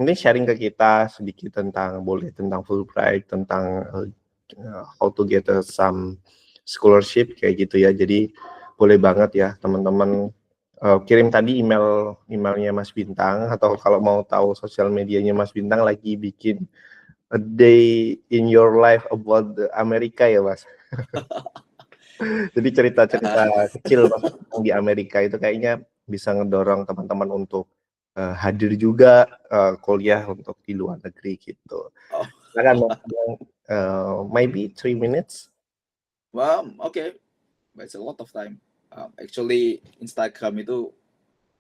sharing ke kita sedikit tentang Fulbright, tentang how to get some scholarship kayak gitu ya. Jadi boleh banget ya teman-teman kirim tadi emailnya Mas Bintang, atau kalau mau tahu sosial medianya Mas Bintang lagi bikin a day in your life about the Amerika ya Mas. Jadi cerita-cerita kecil Mas di Amerika itu kayaknya bisa ngedorong teman-teman untuk hadir juga kuliah untuk di luar negeri gitu. Silakan maybe 3 minutes. Well, okay. That's a lot of time. Actually Instagram itu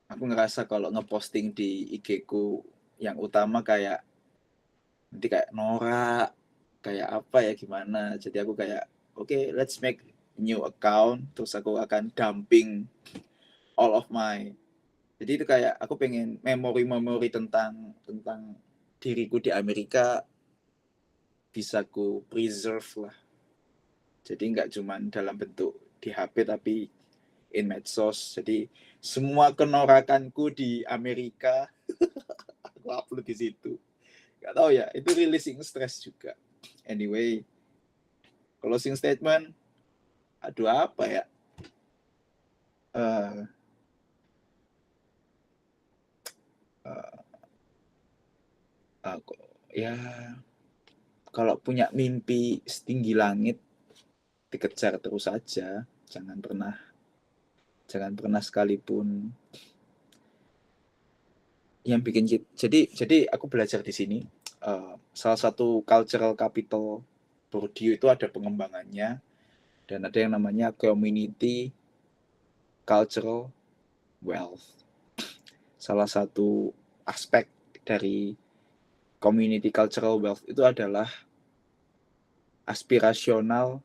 aku ngerasa kalau ngeposting di IG ku yang utama kayak nanti kayak norak, kayak apa ya gimana. Jadi aku kayak okay, let's make new account, terus aku akan dumping all of my. Jadi itu kayak aku pengen memori tentang diriku di Amerika bisa ku preserve lah. Jadi nggak cuman dalam bentuk di HP tapi in medsos. Jadi semua kenorakanku di Amerika aku upload di situ. Gak tahu ya, itu releasing stress juga. Anyway, closing statement. Aduh apa ya? Ya kalau punya mimpi setinggi langit dikejar terus saja, jangan pernah sekalipun yang bikin jadi aku belajar di sini salah satu cultural capital Borneo itu ada pengembangannya dan ada yang namanya community cultural wealth. Salah satu aspek dari community cultural wealth itu adalah aspirational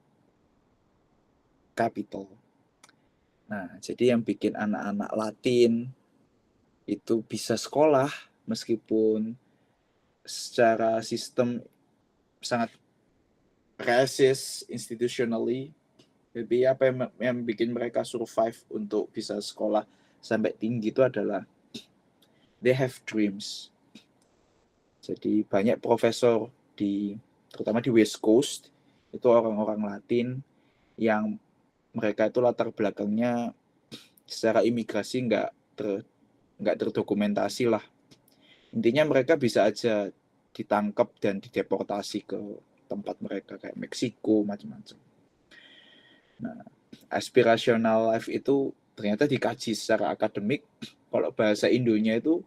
capital. Nah, jadi yang bikin anak-anak Latin itu bisa sekolah meskipun secara sistem sangat racist institutionally. Jadi apa yang bikin mereka survive untuk bisa sekolah sampai tinggi itu adalah they have dreams. Jadi banyak profesor terutama di West Coast itu orang-orang Latin yang mereka itu latar belakangnya secara imigrasi nggak terdokumentasi lah. Intinya mereka bisa aja ditangkap dan dideportasi ke tempat mereka kayak Meksiko macam-macam. Nah, aspirational life itu ternyata dikaji secara akademik. Kalau bahasa Indonya itu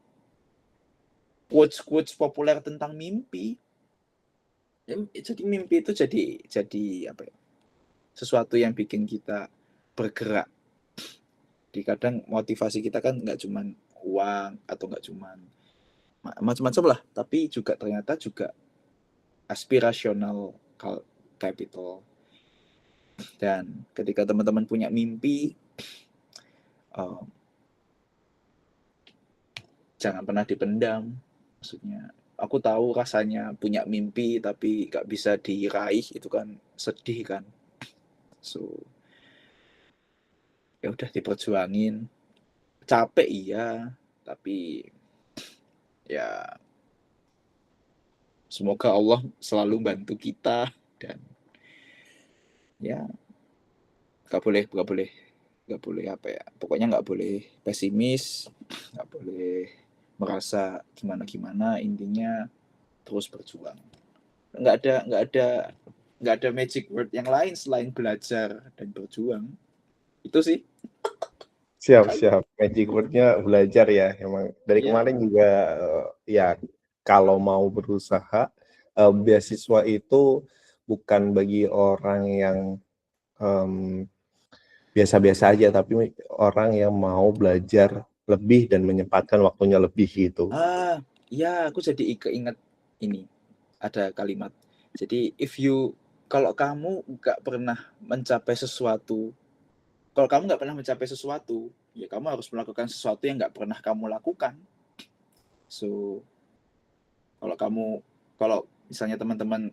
quotes populer tentang mimpi. Jadi mimpi itu jadi apa ya? Sesuatu yang bikin kita bergerak. Di kadang motivasi kita kan nggak cuman uang atau nggak cuman macam-macam lah, tapi juga ternyata juga aspirational capital. Dan ketika teman-teman punya mimpi, jangan pernah dipendam. Maksudnya, aku tahu rasanya punya mimpi tapi gak bisa diraih, itu kan sedih kan. So, ya udah diperjuangin. Capek iya, tapi Ya, semoga Allah selalu bantu kita dan ya nggak boleh apa ya, pokoknya nggak boleh pesimis, nggak boleh merasa gimana, intinya terus berjuang. Nggak ada magic word yang lain selain belajar dan berjuang. Itu sih. Siap. Magic word-nya belajar ya. Emang dari Iya. kemarin juga ya kalau mau berusaha, beasiswa itu bukan bagi orang yang biasa-biasa aja, tapi orang yang mau belajar lebih dan menyempatkan waktunya lebih gitu. Ya, aku jadi keinget ini. Ada kalimat. Jadi kalau kamu nggak pernah mencapai sesuatu, ya kamu harus melakukan sesuatu yang nggak pernah kamu lakukan. So, kalau misalnya teman-teman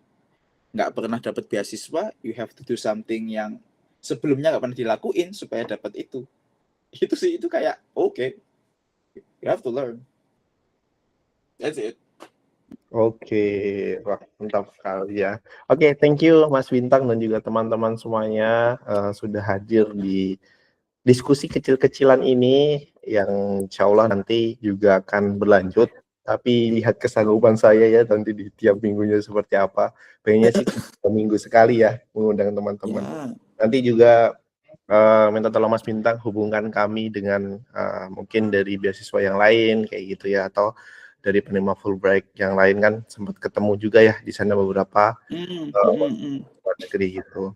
nggak pernah dapat beasiswa, you have to do something yang sebelumnya nggak pernah dilakuin supaya dapat itu. Itu sih, itu kayak okay, you have to learn. That's it. Oke, wah mantap sekali ya. Oke, thank you Mas Bintang dan juga teman-teman semuanya sudah hadir di diskusi kecil-kecilan ini yang insya Allah nanti juga akan berlanjut. Tapi lihat kesanggupan saya ya nanti di tiap minggunya seperti apa. Pengennya sih minggu sekali ya mengundang teman-teman. Ya. Nanti juga minta tolong Mas Bintang hubungkan kami dengan mungkin dari beasiswa yang lain kayak gitu ya, atau dari penerima Fulbright yang lain kan sempat ketemu juga ya di sana beberapa luar negeri gitu.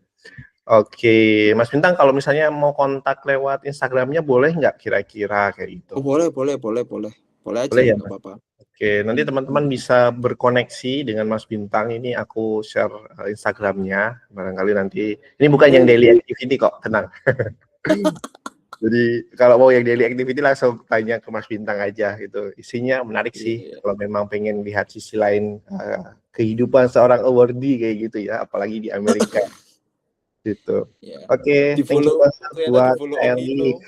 Oke, Mas Bintang kalau misalnya mau kontak lewat Instagramnya boleh nggak kira-kira kayak gitu? Oh, boleh aja, Boleh ya, nggak Mas? apa-apa. Oke, nanti teman-teman bisa berkoneksi dengan Mas Bintang. Ini aku share Instagramnya. Barangkali nanti, ini bukan yang daily activity kok, tenang. Jadi kalau mau yang daily activity langsung tanya ke Mas Bintang aja gitu. Isinya menarik sih. Iya. Kalau memang pengen lihat sisi lain kehidupan seorang awardee kayak gitu ya, apalagi di Amerika. Gitu. Yeah. Oke, thank you banget buat Eli,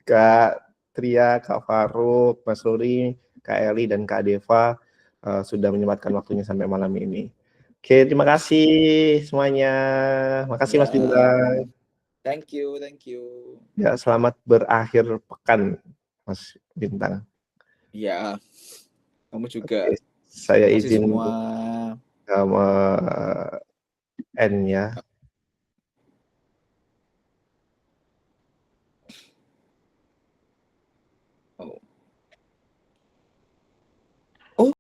Kak Tria, Kak Faruk, Mas Ruri, Kak Eli, dan Kak Deva sudah menyempatkan waktunya sampai malam ini. Oke, terima kasih semuanya. Makasih Mas Bintang. Thank you. Ya, selamat berakhir pekan, Mas Bintang. Ya, kamu juga. Oke, saya Terima kasih izin semua. sama N ya.